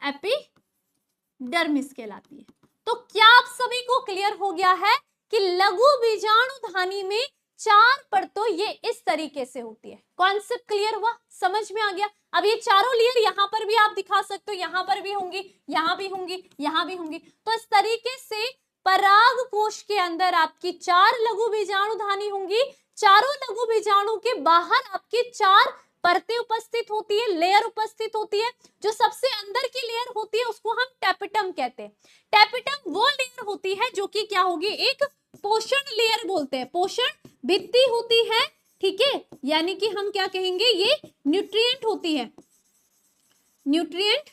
एपिडर्मिस कहलाती है। तो क्या आप सभी को क्लियर हो गया है कि लघु बीजाणुधानी में 4 परतों ये इस तरीके से होती है। कॉन्सेप्ट क्लियर हुआ, समझ में आ गया। अब ये चारों लेयर यहाँ पर भी आप दिखा सकते हो, यहाँ पर भी होंगी, यहाँ भी होंगी, यहाँ भी होंगी। तो इस तरीके से परागकोश के अंदर आपकी 4 लघु बीजाणुधानी होंगी। चारों लघु बीजाणु के बाहर आपकी 4 परतें उपस्थित होती है, लेयर उपस्थित होती है। जो सबसे अंदर की लेयर होती है उसको हम टैपिटम कहते हैं। टैपिटम वो लेयर होती है जो कि क्या होगी, एक पोषण लेयर बोलते हैं, पोषण भित्ति होती है। ठीक है, यानी कि हम क्या कहेंगे, ये न्यूट्रिएंट होती है, न्यूट्रिएंट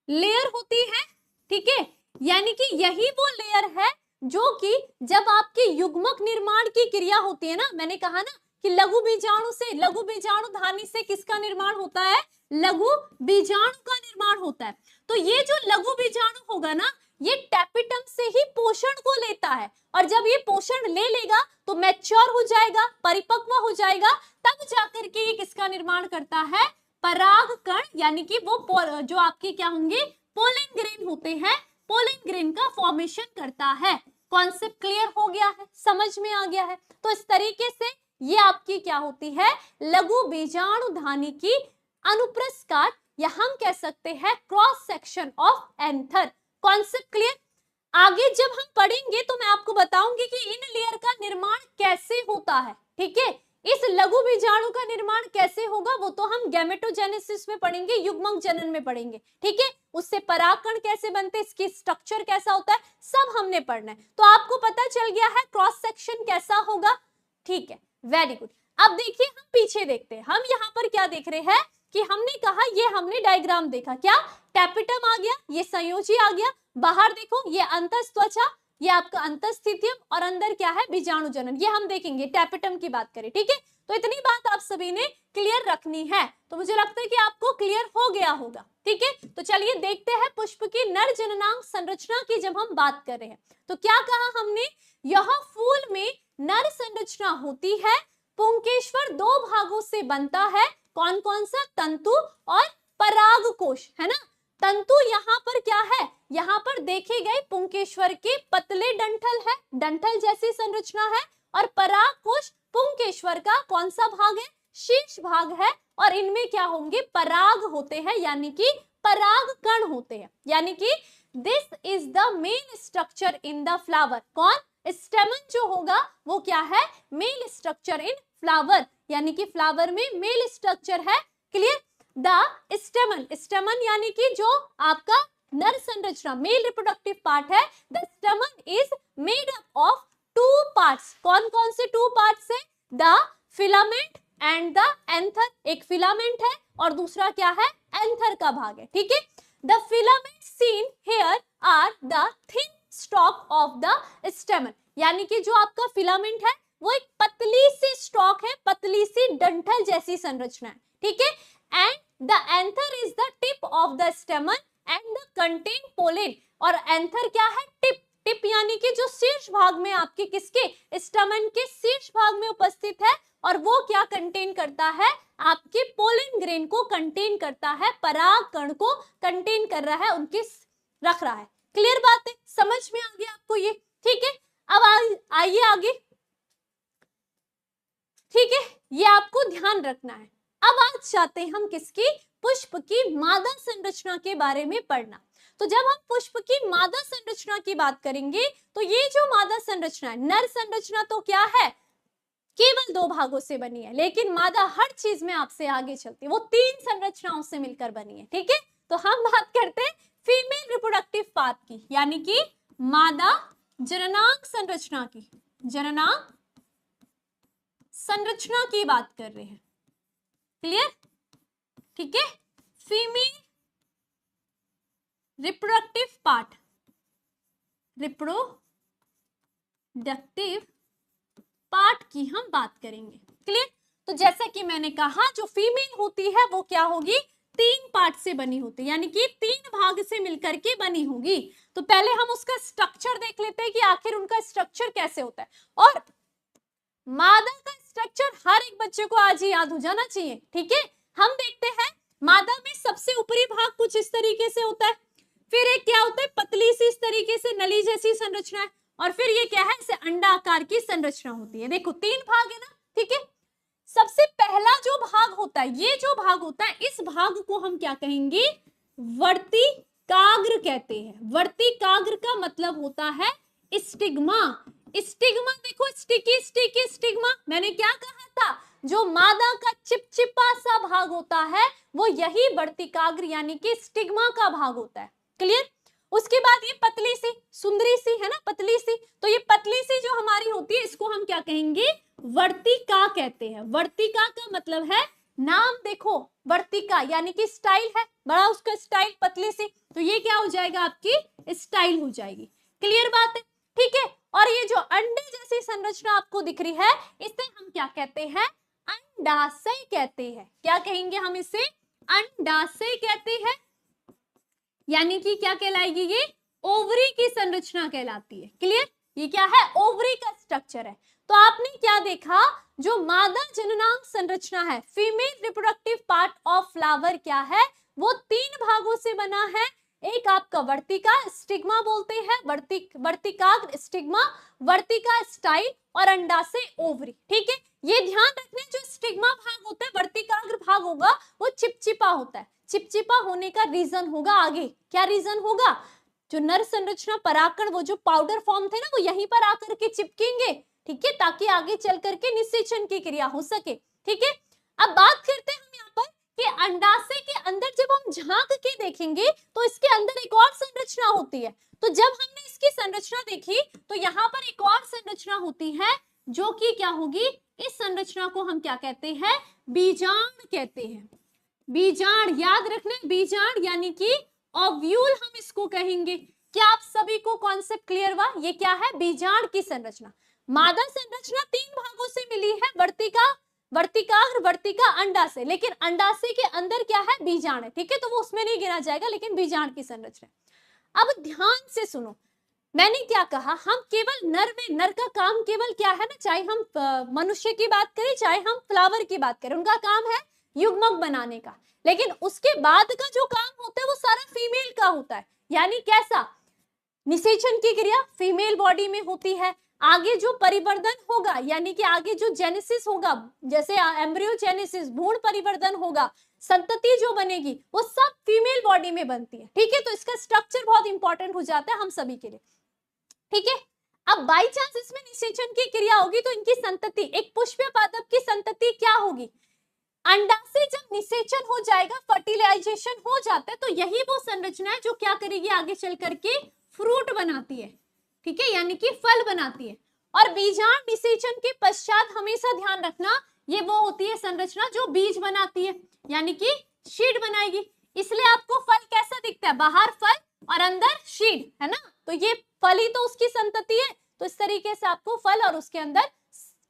लेयर होती है। ठीक है, यानी कि यही वो लेयर है जो कि जब आपकी युग्मक निर्माण की क्रिया होती है ना, मैंने कहा ना कि लघु बीजाणु से, लघु बीजाणुधानी से किसका निर्माण होता है, लघु बीजाणु का निर्माण होता है। तो ये जो लघु बीजाणु होगा ना, ये टैपिटम से ही पोषण को लेता है, और जब ये पोषण ले लेगा तो मैच्योर हो जाएगा, परिपक्व हो जाएगा, तब जाकर के ये किसका निर्माण करता है, परागकण, यानी कि वो जो आपके क्या होंगे, पोलन ग्रेन होते हैं, पोलन ग्रेन का फॉर्मेशन करता है। कॉन्सेप्ट क्लियर हो गया है, समझ में आ गया है। तो इस तरीके से ये आपकी क्या होती है, लघु बीजाणुधानी की अनुप्रस्थ काट, या हम कह सकते हैं cross section of anther. Concept clear. आगे जब हम पढ़ेंगे तो मैं आपको बताऊंगी कि इन लेयर का निर्माण कैसे होता है। ठीक है, इस लघु बीजाणु का निर्माण कैसे होगा वो तो हम गैमेटोजेनेसिस में पढ़ेंगे, युग्मक जनन में पढ़ेंगे। ठीक है, उससे परागकण कैसे बनते हैं, इसकी स्ट्रक्चर कैसा होता है, सब हमने पढ़ना है। तो आपको पता चल गया है क्रॉस सेक्शन कैसा होगा। ठीक है, वेरी गुड। अब देखिए हम पीछे देखते हैं, हम यहाँ पर क्या देख रहे हैं कि हमने कहा, ये हमने डायग्राम देखा, क्या टैपिटम आ गया, ये संयोजी आ गया, बाहर देखो ये अंतःत्वचा, ये आपका अंतःस्थितियम, और अंदर क्या है, बीजाणु जनन। ये हम देखेंगे टैपिटम की बात करें। ठीक है, तो इतनी बात आप सभी ने क्लियर रखनी है। तो मुझे लगता है कि आपको क्लियर हो गया होगा। ठीक है, तो चलिए देखते हैं पुष्प की नर जननांग संरचना की जब हम बात कर रहे हैं तो क्या कहा हमने, यह फूल में नर संरचना होती है, पुंकेश्वर 2 भागों से बनता है। कौन कौन सा, तंतु और परागकोश, है ना। तंतु यहाँ पर क्या है, यहाँ पर देखे गए पुंकेश्वर के पतले डंठल है, डंठल जैसी संरचना है, और परागकोश पुंकेश्वर का कौन सा भाग है? शीर्ष भाग है। और इनमें क्या होंगे? पराग होते हैं, यानी कि पराग कण होते हैं। यानी कि this is the main structure in the flower. कौन? स्टेमन जो होगा वो क्या है? मेल स्ट्रक्चर इन फ्लावर, यानी कि फ्लावर में मेल स्ट्रक्चर है। क्लियर? द स्टेमन, स्टेमन यानी कि जो आपका नर संरचना, मेल रिप्रोडक्टिव पार्ट है, the स्टेमन is made up of two parts. कौन कौन से टू पार्ट्स है? The filament and the anther. एक फिलामेंट है और दूसरा क्या है? एंथर का भाग है। ठीक है? The filament seen here are the thin stalk of the stamen, यानी कि जो आपका फिलामेंट है वो एक पतली सी स्टॉक है, पतली सी डंठल जैसी संरचना है। ठीक है? And the anther is the tip of the स्टेमन and the contain pollen. और एंथर क्या है? टिप। टिप यानी कि जो शीर्ष भाग में आपके किसके? स्टेमन के शीर्ष भाग में उपस्थित है। और वो क्या कंटेन करता है? आपके पोलन ग्रेन को कंटेन करता है, पराग कण को कंटेन कर रहा है, उनके रख रहा है। क्लियर बात है? समझ में आ गया आपको ये? ठीक है? अब आइए आगे। ठीक है, ये आपको ध्यान रखना है। अब आज चाहते हैं हम किसकी? पुष्प की मादा संरचना के बारे में पढ़ना। तो जब हम पुष्प की मादा संरचना की बात करेंगे तो ये जो मादा संरचना है, नर संरचना तो क्या है? केवल दो भागों से बनी है, लेकिन मादा हर चीज में आपसे आगे चलती है, वो तीन संरचनाओं से मिलकर बनी है। ठीक है? तो हम बात करते हैं फीमेल रिप्रोडक्टिव पार्ट की, यानी कि मादा जननांग संरचना की। जननांग संरचना की बात कर रहे हैं। क्लियर? ठीक है? Female reproductive part, reproductive part की हम बात करेंगे। क्लियर? तो जैसा कि मैंने कहा, जो फीमेल होती है वो क्या होगी? तीन पार्ट से बनी होती है, यानी कि तीन भाग से मिलकर के बनी होगी। तो पहले हम उसका स्ट्रक्चर देख लेते हैं कि आखिर उनका स्ट्रक्चर कैसे होता है। और मादा का स्ट्रक्चर हर एक बच्चे को आज ही याद हो जाना चाहिए। ठीक है? हम देखते हैं मादा में सबसे ऊपरी भाग कुछ इस तरीके से होता है, फिर एक क्या होता है? पतली सी इस तरीके से नली जैसी संरचना है, और फिर ये क्या है? इसे अंडा आकार की संरचना होती है। देखो तीन भाग है ना। ठीक है? सबसे पहला जो भाग होता है, ये जो भाग होता है, इस भाग को हम क्या कहेंगे? वर्तिकाग्र कहते हैं। वर्तिकाग्र का मतलब होता है स्टिग्मा। स्टिग्मा देखो, स्टिकी स्टिकी स्टिग्मा। मैंने क्या कहा था? जो मादा का चिपचिपा सा भाग होता है वो यही वर्तिकाग्र यानी कि स्टिग्मा का भाग होता है। क्लियर? उसके बाद ये पतली सी सुंदरी सी है ना, पतली सी, तो ये पतली सी जो हमारी होती है इसको हम क्या कहेंगे? वर्तिका कहते हैं। वर्तिका का मतलब है, नाम देखो, वर्तिका यानी कि स्टाइल है, बड़ा उसका स्टाइल, पतली सी, तो ये क्या हो जाएगा? आपकी स्टाइल हो जाएगी। क्लियर बात है? ठीक है? और ये जो अंडे जैसी संरचना आपको दिख रही है, इसे हम क्या कहते हैं? अंडाशय कहते हैं। क्या कहेंगे हम इसे? अंडाशय कहते हैं। यानी कि क्या कहलाएगी? ये ओवरी की संरचना कहलाती है। क्लियर? ये क्या है? ओवरी का स्ट्रक्चर है। तो आपने क्या देखा? जो मादा जननांग संरचना है, female reproductive part of flower क्या है? वो तीन भागों से बना है। एक आपका वर्तिका, स्टिग्मा बोलते हैं, वर्तिकाग्र स्टिग्मा, वर्तिका स्टाइल, और अंडाशय ओवरी। ठीक है? ये ध्यान रखना, जो स्टिग्मा भाग होता है, वर्तिकाग्र भाग होगा, वो चिपचिपा होता है। चिपचिपा होने का रीजन होगा आगे। क्या रीजन होगा? जो नर संरचना परागकण, वो जो पाउडर फॉर्म थे ना, वो यहीं पर आकर के चिपकेंगे। ठीक है? ताकि आगे चल करके निषेचन की क्रिया हो सके। ठीक है? अब बात करते हैं हम यहाँ पर कि अंडाशय के अंदर जब हम झांक के देखेंगे तो इसके अंदर एक और संरचना होती है। तो जब हमने इसकी संरचना देखी तो यहाँ पर एक और संरचना होती है, जो कि क्या होगी? इस संरचना को हम क्या कहते हैं? बीजांड कहते हैं। बीजांड याद रखना, बीजांड यानी कि ओव्यूल हम इसको कहेंगे। क्या आप सभी को कॉन्सेप्ट क्लियर हुआ? ये क्या है? बीजांड की संरचना। मादा संरचना तीन भागों से मिली है, वर्तिका, वर्तिकाग्र, वर्तिका, अंडाशय, लेकिन अंडाशय के अंदर क्या है? बीजांड है। ठीक है? तो वो उसमें नहीं गिना जाएगा, लेकिन बीजांड की संरचना। अब ध्यान से सुनो, मैंने क्या कहा? हम केवल नर में, नर का काम केवल क्या है ना, चाहे हम मनुष्य की बात करें चाहे हम फ्लावर की बात करें, उनका काम है युग्मक बनाने का, लेकिन उसके बाद का जो काम होता है वो सारा फीमेल का होता है। यानी कैसा? निषेचन की क्रिया फीमेल बॉडी में होती है, आगे जो परिवर्तन होगा, यानी कि आगे जो जेनेसिस होगा, जैसे एम्ब्रियोजेनेसिस भ्रूण परिवर्तन होगा, संतति जो बनेगी वो सब फीमेल बॉडी में बनती है। ठीक है, तो इसका स्ट्रक्चर बहुत इंपॉर्टेंट हो जाता है हम सभी के लिए। ठीक है, अब बाई चांस इसमें निषेचन की क्रिया होगी तो इनकी संतति, एक पुष्प पादप की संतति क्या होगी, अंडा से जब निषेचन हो जाएगा, फर्टिलाइजेशन हो जाता है, तो यही वो संरचना है जो क्या करेगी, आगे चल करके फ्रूट बनाती है। ठीक है, यानी कि फल बनाती है। और बीजांड निषेचन के पश्चात हमेशा ध्यान रखना, ये वो होती है संरचना जो बीज बनाती है, यानी कि शीड बनाएगी। इसलिए आपको फल कैसा दिखता है, बाहर फल और अंदर शीड, है ना, तो ये फल ही तो उसकी संतति है। तो इस तरीके से आपको फल और उसके अंदर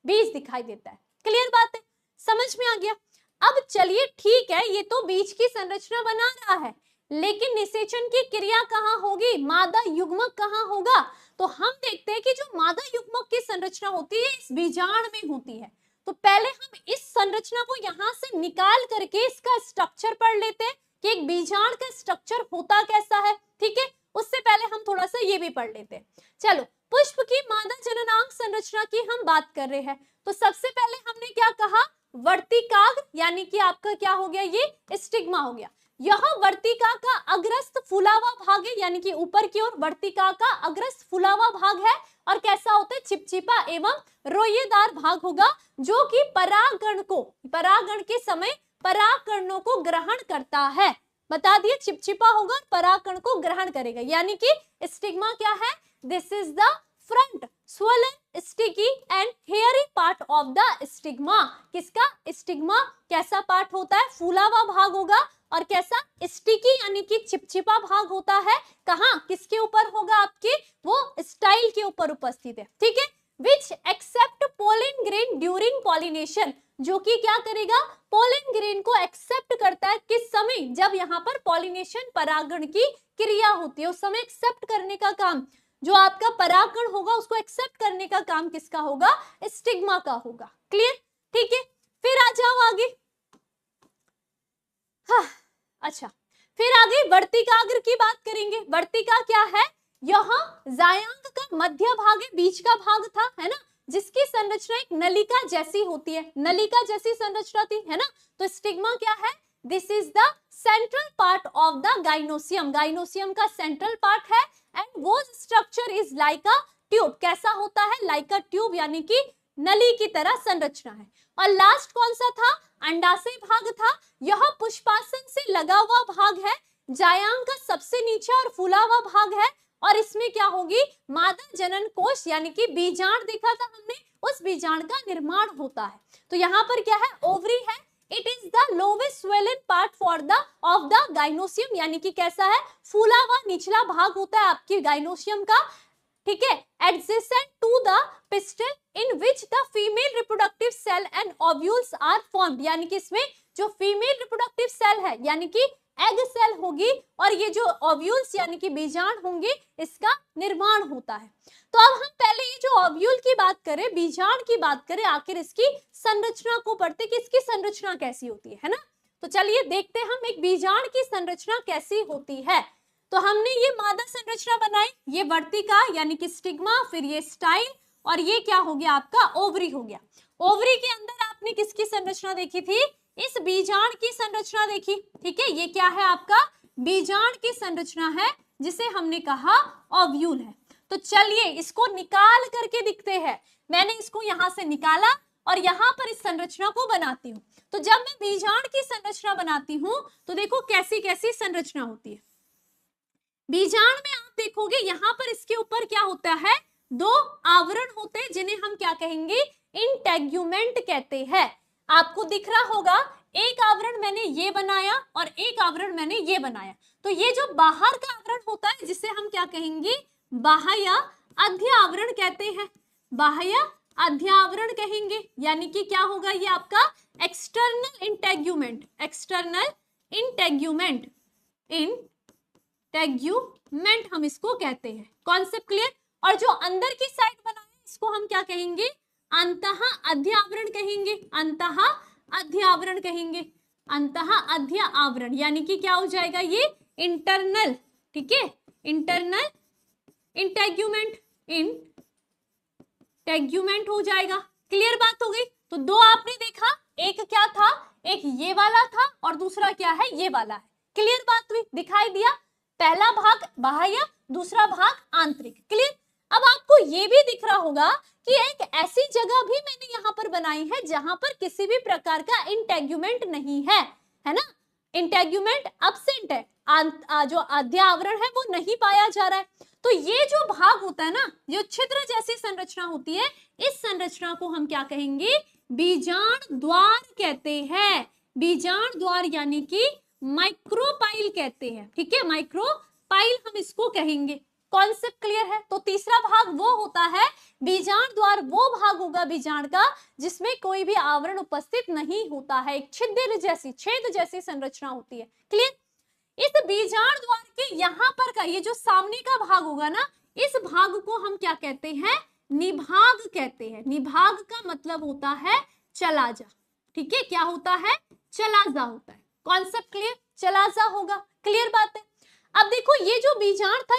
बीज दिखाई देता है। क्लियर बात है, समझ में आ गया। अब चलिए ठीक है, ये तो बीज की संरचना बना रहा है, लेकिन निषेचन की क्रिया कहाँ होगी, मादा युग्मक कहाँ होगा, तो हम देखते हैं कि जो मादा युग्मक की संरचना होती है इस बीजांड में होती है। तो पहले हम इस संरचना को यहाँ से निकाल करके इसका स्ट्रक्चर पढ़ लेते हैं कि एक बीजांड का स्ट्रक्चर होता कैसा है। ठीक है, उससे पहले हम थोड़ा सा ये भी पढ़ लेते हैं। चलो, पुष्प की मादा जननांग संरचना की हम बात कर रहे हैं, तो सबसे पहले हमने क्या कहा, वर्तिकाग्र, यानी कि आपका क्या हो गया, ये स्टिग्मा हो गया। यह वर्तिका का अग्रस्त फूला हुआ भाग है, यानी कि ऊपर की ओर वर्तिका का अग्रस्त फूला हुआ भाग है, और कैसा होता है, चिपचिपा एवं रोएदार भाग होगा, जो कि परागण के समय परागकणों को ग्रहण करता है। बता दिए, चिपचिपा होगा और परागकण को ग्रहण करेगा, यानी कि स्टिग्मा क्या है, this is the front swollen sticky and hairy part of the stigma। किसका, स्टिग्मा कैसा पार्ट होता है, फूला हुआ भाग होगा, और कैसा, स्टिकी यानी कि चिपचिपा भाग होता है। कहाँ, किसके ऊपर होगा, आपके वो स्टाइल के ऊपर उपस्थित है। ठीक है, which accept pollen grain during pollination, जो कि क्या करेगा, पोलन ग्रेन को एक्सेप्ट करता है, किस समय, जब यहाँ पर पॉलिनेशन परागण की क्रिया होती है, उस समय एक्सेप्ट करने का काम, जो आपका परागण होगा उसको एक्सेप्ट करने का काम किसका होगा, स्टिग्मा का होगा। क्लियर, ठीक है, फिर आ जाओ आगे। हाँ, अच्छा, फिर आगे वर्तिकाग्र की बात करेंगे। वर्तिका क्या है, यह जायांग का मध्य भाग है, बीच का भाग था, है ना, जिसकी संरचना एक नलिका जैसी होती है, नलिका जैसी संरचना थी, है ना। तो स्टिग्मा क्या है, this is the central part of the gynoecium, gynoecium का सेंट्रल पार्ट है, एंड वो structure is like a tube, कैसा होता है, लाइक अ ट्यूब, यानी कि नली की तरह संरचना है। और लास्ट कौन सा था, अंडाशय भाग था, यह पुष्पासन से लगा हुआ भाग है, जायांग का सबसे नीचे और फूला हुआ भाग है, और इसमें क्या होगी, मादा जनन कोश, यानी कि बीजांड देखा था हमने, उस बीजांड का निर्माण होता है। तो यहाँ पर क्या है, ओवरी है, it is the lowest swollen part for the of the gynoecium, यानी कि कैसा है, फूला हुआ निचला भाग होता है आपकी गाइनोसियम का। ठीक है, adjacent to the pistil in which the female reproductive cell and ovules are formed, यानी कि इसमें जो फीमेल रिप्रोडक्टिव सेल है, यानी कि एग सेल होगी, और ये जो ओव्यूल्स यानी कि बीजांड होंगे, इसका निर्माण होता है। तो अब हम पहले ये जो ओव्यूल की बात करें, बीजांड की बात करें, आखिर इसकी संरचना को पढ़ते कि इसकी संरचना कैसी होती है ना। तो चलिए देखते हैं हम एक बीजांड की संरचना कैसी होती है। तो हमने ये मादा संरचना बनाई, ये वर्तिका यानी कि स्टिग्मा, फिर ये स्टाइल, और ये क्या हो गया आपका, ओवरी हो गया। ओवरी के अंदर आपने किसकी संरचना देखी थी, इस बीजांड की संरचना देखी। ठीक है, ये क्या है आपका, बीजांड की संरचना है, जिसे हमने कहा ओव्यूल है। तो चलिए इसको निकाल करके दिखते हैं। मैंने इसको यहां से निकाला और यहां पर इस संरचना को बनाती हूँ। तो जब मैं बीजांड की संरचना बनाती हूँ तो देखो कैसी कैसी संरचना होती है। बीजांड में आप देखोगे यहाँ पर इसके ऊपर क्या होता है, दो आवरण होते हैं, जिन्हें हम क्या कहेंगे, इंटेग्यूमेंट कहते हैं। आपको दिख रहा होगा, एक आवरण मैंने ये बनाया और एक आवरण मैंने ये बनाया। तो ये जो बाहर का आवरण होता है, जिसे हम क्या कहेंगे, बाह्य अध्य आवरण कहते हैं, बाह्य अध्य आवरण कहेंगे। यानी कि क्या होगा, ये आपका external integument, external integument, integument हम इसको कहते हैं। Concept clear. और जो अंदर की साइड बना है, इसको हम क्या कहेंगे, अंतः अध्य आवरण कहेंगे, अंतः अध्य आवरण कहेंगे, अंतः अध्य आवरण, यानी कि क्या हो जाएगा, ये इंटरनल। ठीक है, इंटरनल इंटेग्यूमेंट, टेग्यूमेंट हो जाएगा। क्लियर बात हो गई। तो दो आपने देखा, एक क्या था, एक ये वाला था और दूसरा क्या है, ये वाला है। क्लियर बात हुई, दिखाई दिया। पहला भाग बाह्य, दूसरा भाग आंतरिक। क्लियर। अब आपको ये भी दिख रहा होगा कि एक ऐसी जगह भी मैंने यहाँ पर बनाई है जहां पर किसी भी प्रकार का इंटेग्यूमेंट नहीं है, है ना। इंटेग्यूमेंट अब्सेंट है, जो आद्य आवरण है वो नहीं पाया जा रहा है। तो ये जो भाग होता है ना, जो छिद्र जैसी संरचना होती है, इस संरचना को हम क्या कहेंगे, बीजांड द्वार कहते हैं। बीजांड द्वार यानी कि माइक्रोपाइल कहते हैं। ठीक है, माइक्रोपाइल हम इसको कहेंगे। कॉन्सेप्ट क्लियर है। तो तीसरा भाग वो होता है, बीजांड द्वार वो भाग होगा बीजांड का जिसमें कोई भी आवरण उपस्थित नहीं होता है, एक छिद्र जैसी, छेद जैसी संरचना होती है। क्लियर। इस बीजांड द्वार के यहाँ पर का ये जो सामने का भाग होगा ना, इस भाग को हम क्या कहते हैं, निभाग कहते हैं। निभाग का मतलब होता है चला जा। ठीक है, क्या होता है, चला जा होता है। कॉन्सेप्ट क्लियर, चला जा होगा। क्लियर बात है। अब देखो ये जो बीजांड था,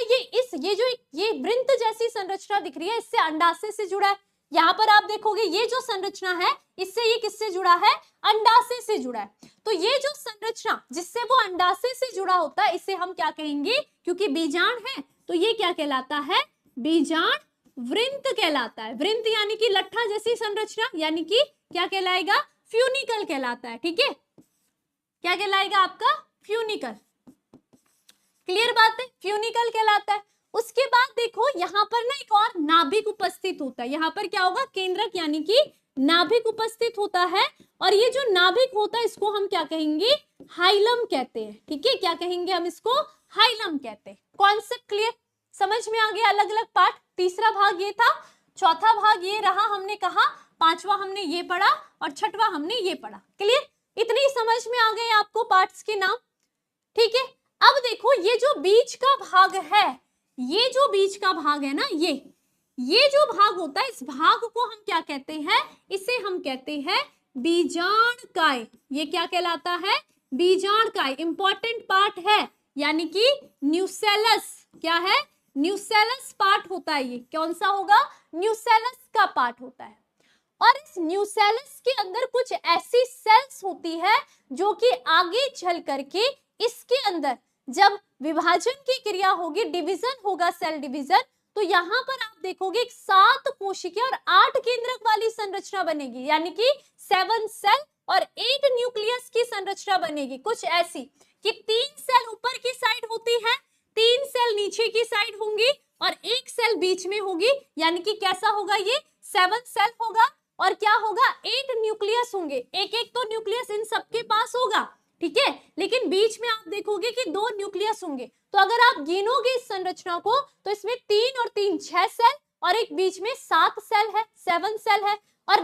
ये वृंत जैसी संरचना दिख रही है, इससे अंडाशय से जुड़ा है। यहाँ पर आप देखोगे ये जो संरचना है, इससे ये किससे जुड़ा है, अंडाशय से जुड़ा है। तो ये जो संरचना जिससे वो अंडाशय से जुड़ा होता है, इसे हम क्या कहेंगे, क्योंकि बीजांड है तो ये क्या कहलाता है, बीजांड वृंत कहलाता है। वृंत यानी कि लट्ठा जैसी संरचना, यानी कि क्या कहलाएगा, फ्यूनिकल कहलाता है। ठीक है, क्या कहलाएगा आपका, फ्यूनिकल। क्लियर बात है, फ्यूनिकल कहलाता है। उसके बाद देखो यहाँ पर ना एक और नाभिक उपस्थित होता है। यहाँ पर क्या होगा, केंद्रक यानी कि नाभिक उपस्थित होता है। और ये जो नाभिक होता है इसको हम क्या कहेंगे, हाइलम कहते हैं। ठीक है, क्या कहेंगे हम इसको, हाइलम कहते हैं। कॉन्सेप्ट क्लियर, समझ में आ गया। अलग अलग पार्ट, तीसरा भाग ये था, चौथा भाग ये रहा हमने कहा, पांचवा हमने ये पढ़ा और छठवा हमने ये पढ़ा। क्लियर, इतनी समझ में आ गए आपको पार्ट्स के नाम। ठीक है, अब देखो ये जो बीच का भाग है, ये जो बीच का भाग है ना, ये जो भाग होता है, इस भाग को हम क्या कहते हैं, इसे हम कहते हैं बीजांडकाय। ये क्या कहलाता है, बीजांडकाय। इंपॉर्टेंट पार्ट है, यानी कि न्यूसेलस। क्या है, न्यूसेलस पार्ट होता है। ये कौन सा होगा, न्यूसेलस का पार्ट होता है। और इस न्यूसेलस के अंदर कुछ ऐसी सेल्स होती है जो कि आगे चल करके इसके अंदर जब विभाजन की क्रिया होगी, डिवीजन होगा, सेल डिवीजन, तो यहाँ पर आप देखोगे एक 7 कोशिका और 8 केंद्रक वाली संरचना बनेगी, यानी कि 7 सेल और 8 न्यूक्लियस की संरचना बनेगी। कुछ ऐसी कि 3 सेल ऊपर की साइड होती है, 3 सेल नीचे की साइड होंगी और 1 सेल बीच में होगी। यानी कि कैसा होगा, ये 7 सेल होगा और क्या होगा, 8 न्यूक्लियस होंगे। एक एक तो न्यूक्लियस इन सबके पास होगा। ठीक है, लेकिन बीच में आप देखोगे कि 2 न्यूक्लियस होंगे। तो अगर आप गिनोगे इस संरचना को तो इसमें 3 और 3 6 सेल और एक बीच में 7 सेल है, 7 सेल है। और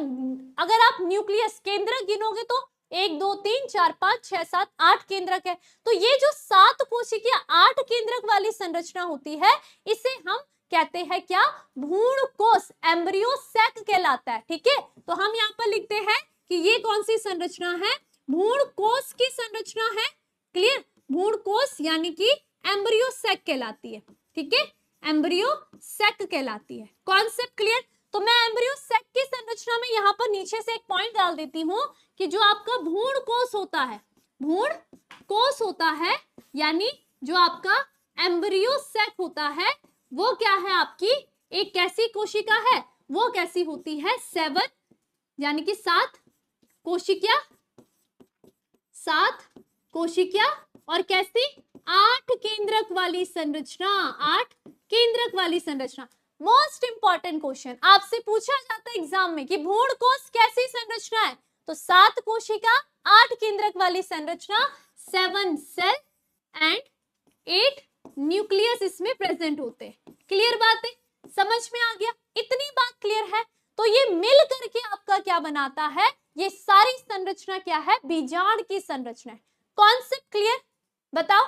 अगर आप न्यूक्लियस केंद्रक गिनोगे तो 1 2 3 4 5 6 7 8 केंद्रक है। तो ये जो 7 कोशिका 8 केंद्रक वाली संरचना होती है, इसे हम कहते हैं क्या, भ्रूण कोश, एम्ब्रियो सैक कहलाता है। ठीक है, तो हम यहाँ पर लिखते हैं कि ये कौन सी संरचना है, भ्रूण कोश की संरचना है। क्लियर, भ्रूण कोश यानी कि एम्ब्रियो सैक कहलाती है। ठीक है, एम्ब्रियो सैक कहलाती है। Concept clear. तो मैं एम्ब्रियो सैक की संरचना में यहाँ पर नीचे से एक पॉइंट डाल देती हूँ कि जो आपका भ्रूण कोश होता है, भ्रूण कोश होता है, यानी जो आपका एम्ब्रियो सैक होता है, वो क्या है, आपकी एक कैसी कोशिका है, वो कैसी होती है, 7 यानी कि 7 कोशिका, 7 कोशिका और कैसी, 8 केंद्रक वाली संरचना, 8 केंद्रक वाली संरचना। मोस्ट इंपॉर्टेंट क्वेश्चन आपसे पूछा जाता है एग्जाम में कि भ्रूण कोश कैसी संरचना है, तो 7 कोशिका 8 केंद्रक वाली संरचना, 7 सेल एंड 8 न्यूक्लियस इसमें प्रेजेंट होते हैं। क्लियर बात है, समझ में आ गया। इतनी बात क्लियर है। तो ये मिल करके आपका क्या बनाता है, ये सारी संरचना क्या है, बीजांड की संरचना है। कॉन्सेप्ट क्लियर, बताओ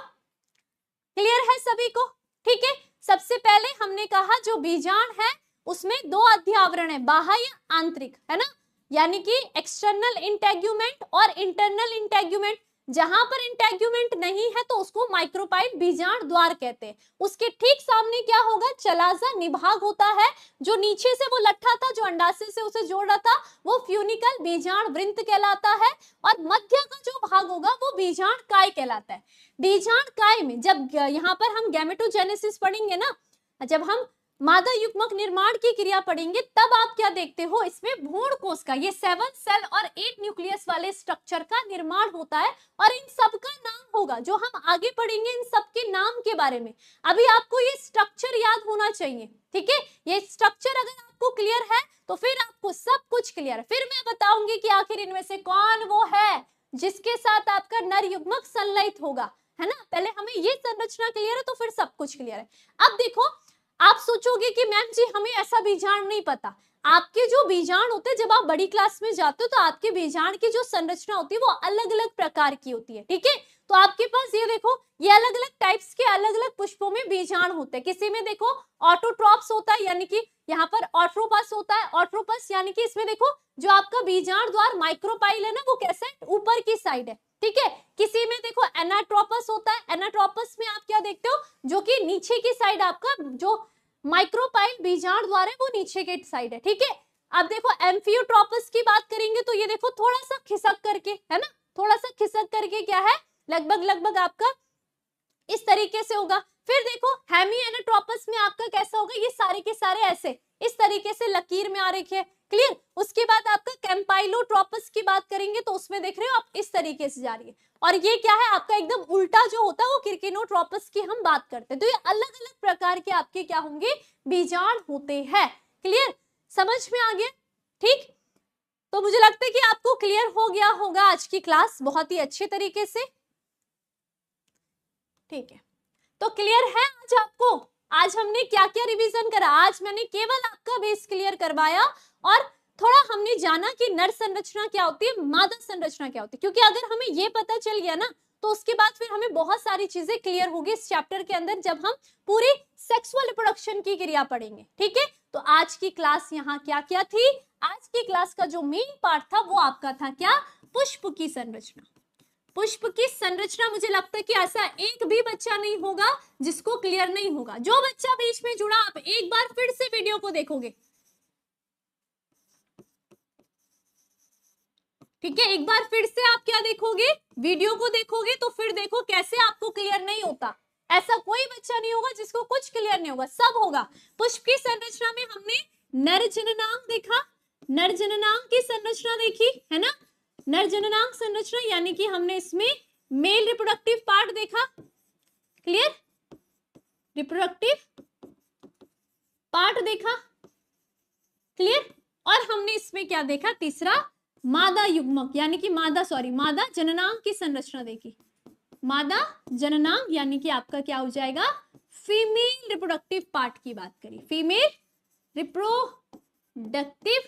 क्लियर है सभी को। ठीक है, सबसे पहले हमने कहा जो बीजांड है उसमें 2 अध्यावरण है, बाह्य आंतरिक, है ना, यानी कि एक्सटर्नल इंटेग्यूमेंट और इंटरनल इंटेग्यूमेंट। जहां पर इंटेग्यूमेंट नहीं है तो उसको माइक्रोपाइल बीजांड द्वार कहते हैं। उसके ठीक सामने क्या होगा, चलाजा निभाग होता है। जो नीचे से वो लट्ठा था जो अंडाशय से उसे जोड़ रहा था वो फ्यूनिकल बीजांड वृंत कहलाता है, और मध्य का जो भाग होगा वो बीजांड काय कहलाता है। बीजांड काय में जब यहाँ पर हम गैमेटोजेनेसिस पढ़ेंगे ना, जब हम मादा युग्मक निर्माण की क्रिया पढ़ेंगे, तब आप क्या देखते हो, इसमें भ्रूण कोश का ये 7 सेल और 8 न्यूक्लियस वाले स्ट्रक्चर का निर्माण होता है, और इन सब का नाम होगा जो हम आगे पढ़ेंगे इन सब के नाम के बारे में। अभी आपको ये स्ट्रक्चर याद होना चाहिए, ठीक है। ये स्ट्रक्चर अगर आपको क्लियर है तो फिर आपको सब कुछ क्लियर है। फिर मैं बताऊंगी कि आखिर इनमें से कौन वो है जिसके साथ आपका नर युग्मक संलयित होगा, है ना। पहले हमें ये संरचना क्लियर है तो फिर सब कुछ क्लियर है। अब देखो, आप सोचोगे कि मैम जी हमें ऐसा बीजांड नहीं पता। आपके जो बीजांड होते हैं, जब आप बड़ी क्लास में जाते हो तो आपके बीजांड की जो संरचना होती है वो अलग अलग प्रकार की होती है, ठीक है। तो आपके पास ये देखो, ये अलग अलग टाइप्स के अलग अलग पुष्पों में बीजांड होते हैं। किसी में देखो ऑटोट्रॉप्स होता है, यानी कि यहाँ पर ऑट्रोपस होता है। ऑट्रोपस यानी कि इसमें देखो जो आपका बीजांड द्वार माइक्रोपाइल है ना, वो कैसे ऊपर की साइड है, ठीक है। किसी में देखो एनाट्रोपस होता है। एनाट्रोपस में आप क्या देखते हो, जो कि नीचे की साइड आपका जो माइक्रोपाइल बीजांड द्वार है वो नीचे की साइड है, ठीक है। अब देखो एम्फियोट्रोपस की बात करेंगे तो ये देखो थोड़ा सा खिसक करके, है ना, थोड़ा सा खिसक करके क्या है, लगभग आपका इस तरीके से होगा। फिर देखो हेमी एनाट्रोपस में आपका कैसा होगा, ये सारे के सारे ऐसे इस तरीके से लकीर में आ रखे हैं, क्लियर। उसके बाद आपका कैंपाइलोट्रोपस की बात करेंगे तो उसमें देख रहे हो आप इस तरीके से जा रही है, और ये क्या है आपका एकदम उल्टा जो होता है वो किरकिनोट्रोपस की हम बात करते हैं। तो ये अलग अलग प्रकार के आपके क्या होंगे, बीजांड होते हैं, क्लियर, समझ में आ गया, ठीक। तो मुझे लगता है कि आपको क्लियर हो गया होगा आज की क्लास बहुत ही अच्छे तरीके से, ठीक है। तो क्लियर है आज आपको, आज हमने क्या क्या रिवीजन करा। आज मैंने केवल आपका बेस क्लियर करवाया, और थोड़ा हमने जाना कि नर संरचना क्या होती है, मादा संरचना क्या होती है, क्योंकि अगर हमें ये पता चल गया ना तो उसके बाद फिर हमें बहुत सारी चीजें क्लियर होगी इस चैप्टर के अंदर, जब हम पूरी सेक्सुअल रिप्रोडक्शन की क्रिया पढ़ेंगे, ठीक है। तो आज की क्लास यहाँ क्या क्या थी, आज की क्लास का जो मेन पार्ट था वो आपका था क्या, पुष्प की संरचना। पुष्प की संरचना, मुझे लगता है कि ऐसा एक भी बच्चा नहीं होगा जिसको क्लियर नहीं होगा। जो बच्चा बीच में जुड़ा, आप एक बार फिर से वीडियो को देखोगे, ठीक है, एक बार फिर से आप क्या देखोगे, वीडियो को देखोगे, तो फिर देखो कैसे आपको क्लियर नहीं होता। ऐसा कोई बच्चा नहीं होगा जिसको कुछ क्लियर नहीं होगा, सब होगा। पुष्प की संरचना में हमने नर जननांग देखा, नर जननांग की संरचना देखी, है ना। नर जननांग संरचना यानी कि हमने इसमें मेल रिप्रोडक्टिव पार्ट देखा, क्लियर, रिप्रोडक्टिव पार्ट देखा, क्लियर। और हमने इसमें क्या देखा, तीसरा मादा युग्मक यानी कि मादा जननांग की संरचना देखी। मादा जननांग यानी कि आपका क्या हो जाएगा, फीमेल रिप्रोडक्टिव पार्ट की बात करी, फीमेल रिप्रोडक्टिव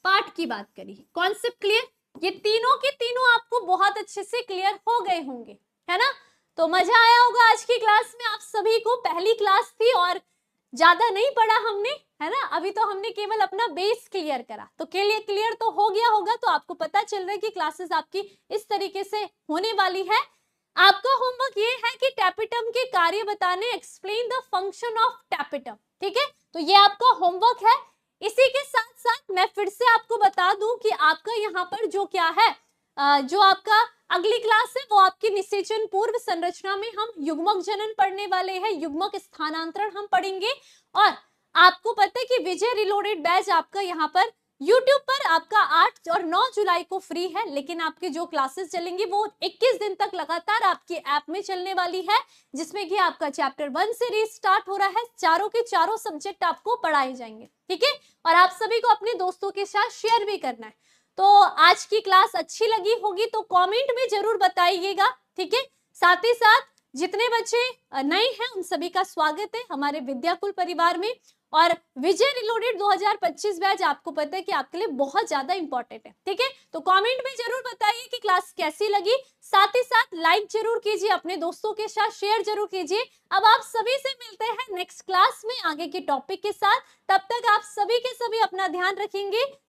पार्ट की बात करी। कॉन्सेप्ट क्लियर, ये तीनों के तीनों आपको बहुत अच्छे से क्लियर हो गए होंगे, है ना। तो मजा आया होगा आज की क्लास में आप सभी को। पहली क्लास थी और ज्यादा नहीं पढ़ा हमने, है ना। अभी तो हमने केवल अपना बेस क्लियर करा, तो क्लियर तो हो गया होगा। तो आपको पता चल रहा है कि क्लासेस आपकी इस तरीके से होने वाली है। आपका होमवर्क ये है कि टैपेटम के कार्य बताने, explain the function of tapetum, ठीक है। तो ये आपका होमवर्क है। इसी के साथ साथ मैं फिर से आपको बता दूं कि आपका यहाँ पर जो क्या है, जो आपका अगली क्लास है वो आपकी निषेचन पूर्व संरचना में हम युग्मक जनन पढ़ने वाले हैं, युग्मक स्थानांतरण हम पढ़ेंगे। और आपको पता है कि विजय रिलोडेड बैच आपका यहाँ पर YouTube पर आपका 8 और 9 जुलाई को फ्री है, लेकिन आपकी जो क्लासेस चलेंगी वो 21 दिन तक लगातार आपकी ऐप में चलने वाली है, जिसमें कि आपका चैप्टर 1 से रीस्टार्ट हो रहा है। चारों के चारों सब्जेक्ट आपको पढ़ाए जाएंगे, ठीक है। और आप सभी को अपने दोस्तों के साथ शेयर भी करना है। तो आज की क्लास अच्छी लगी होगी तो कमेंट में जरूर बताइएगा, ठीक है। साथ ही साथ जितने बच्चे नए हैं उन सभी का स्वागत है हमारे विद्याकुल परिवार में। और विजय रिलोडेड 2025 बैच आपको पता है कि आपके लिए बहुत ज्यादा इंपॉर्टेंट है, ठीक है। तो कमेंट में जरूर बताइए कि क्लास कैसी लगी। साथ ही साथ लाइक जरूर कीजिए, अपने दोस्तों के साथ शेयर जरूर कीजिए। अब आप सभी से मिलते हैं नेक्स्ट क्लास में आगे के टॉपिक के साथ। तब तक आप सभी के सभी अपना ध्यान रखेंगे।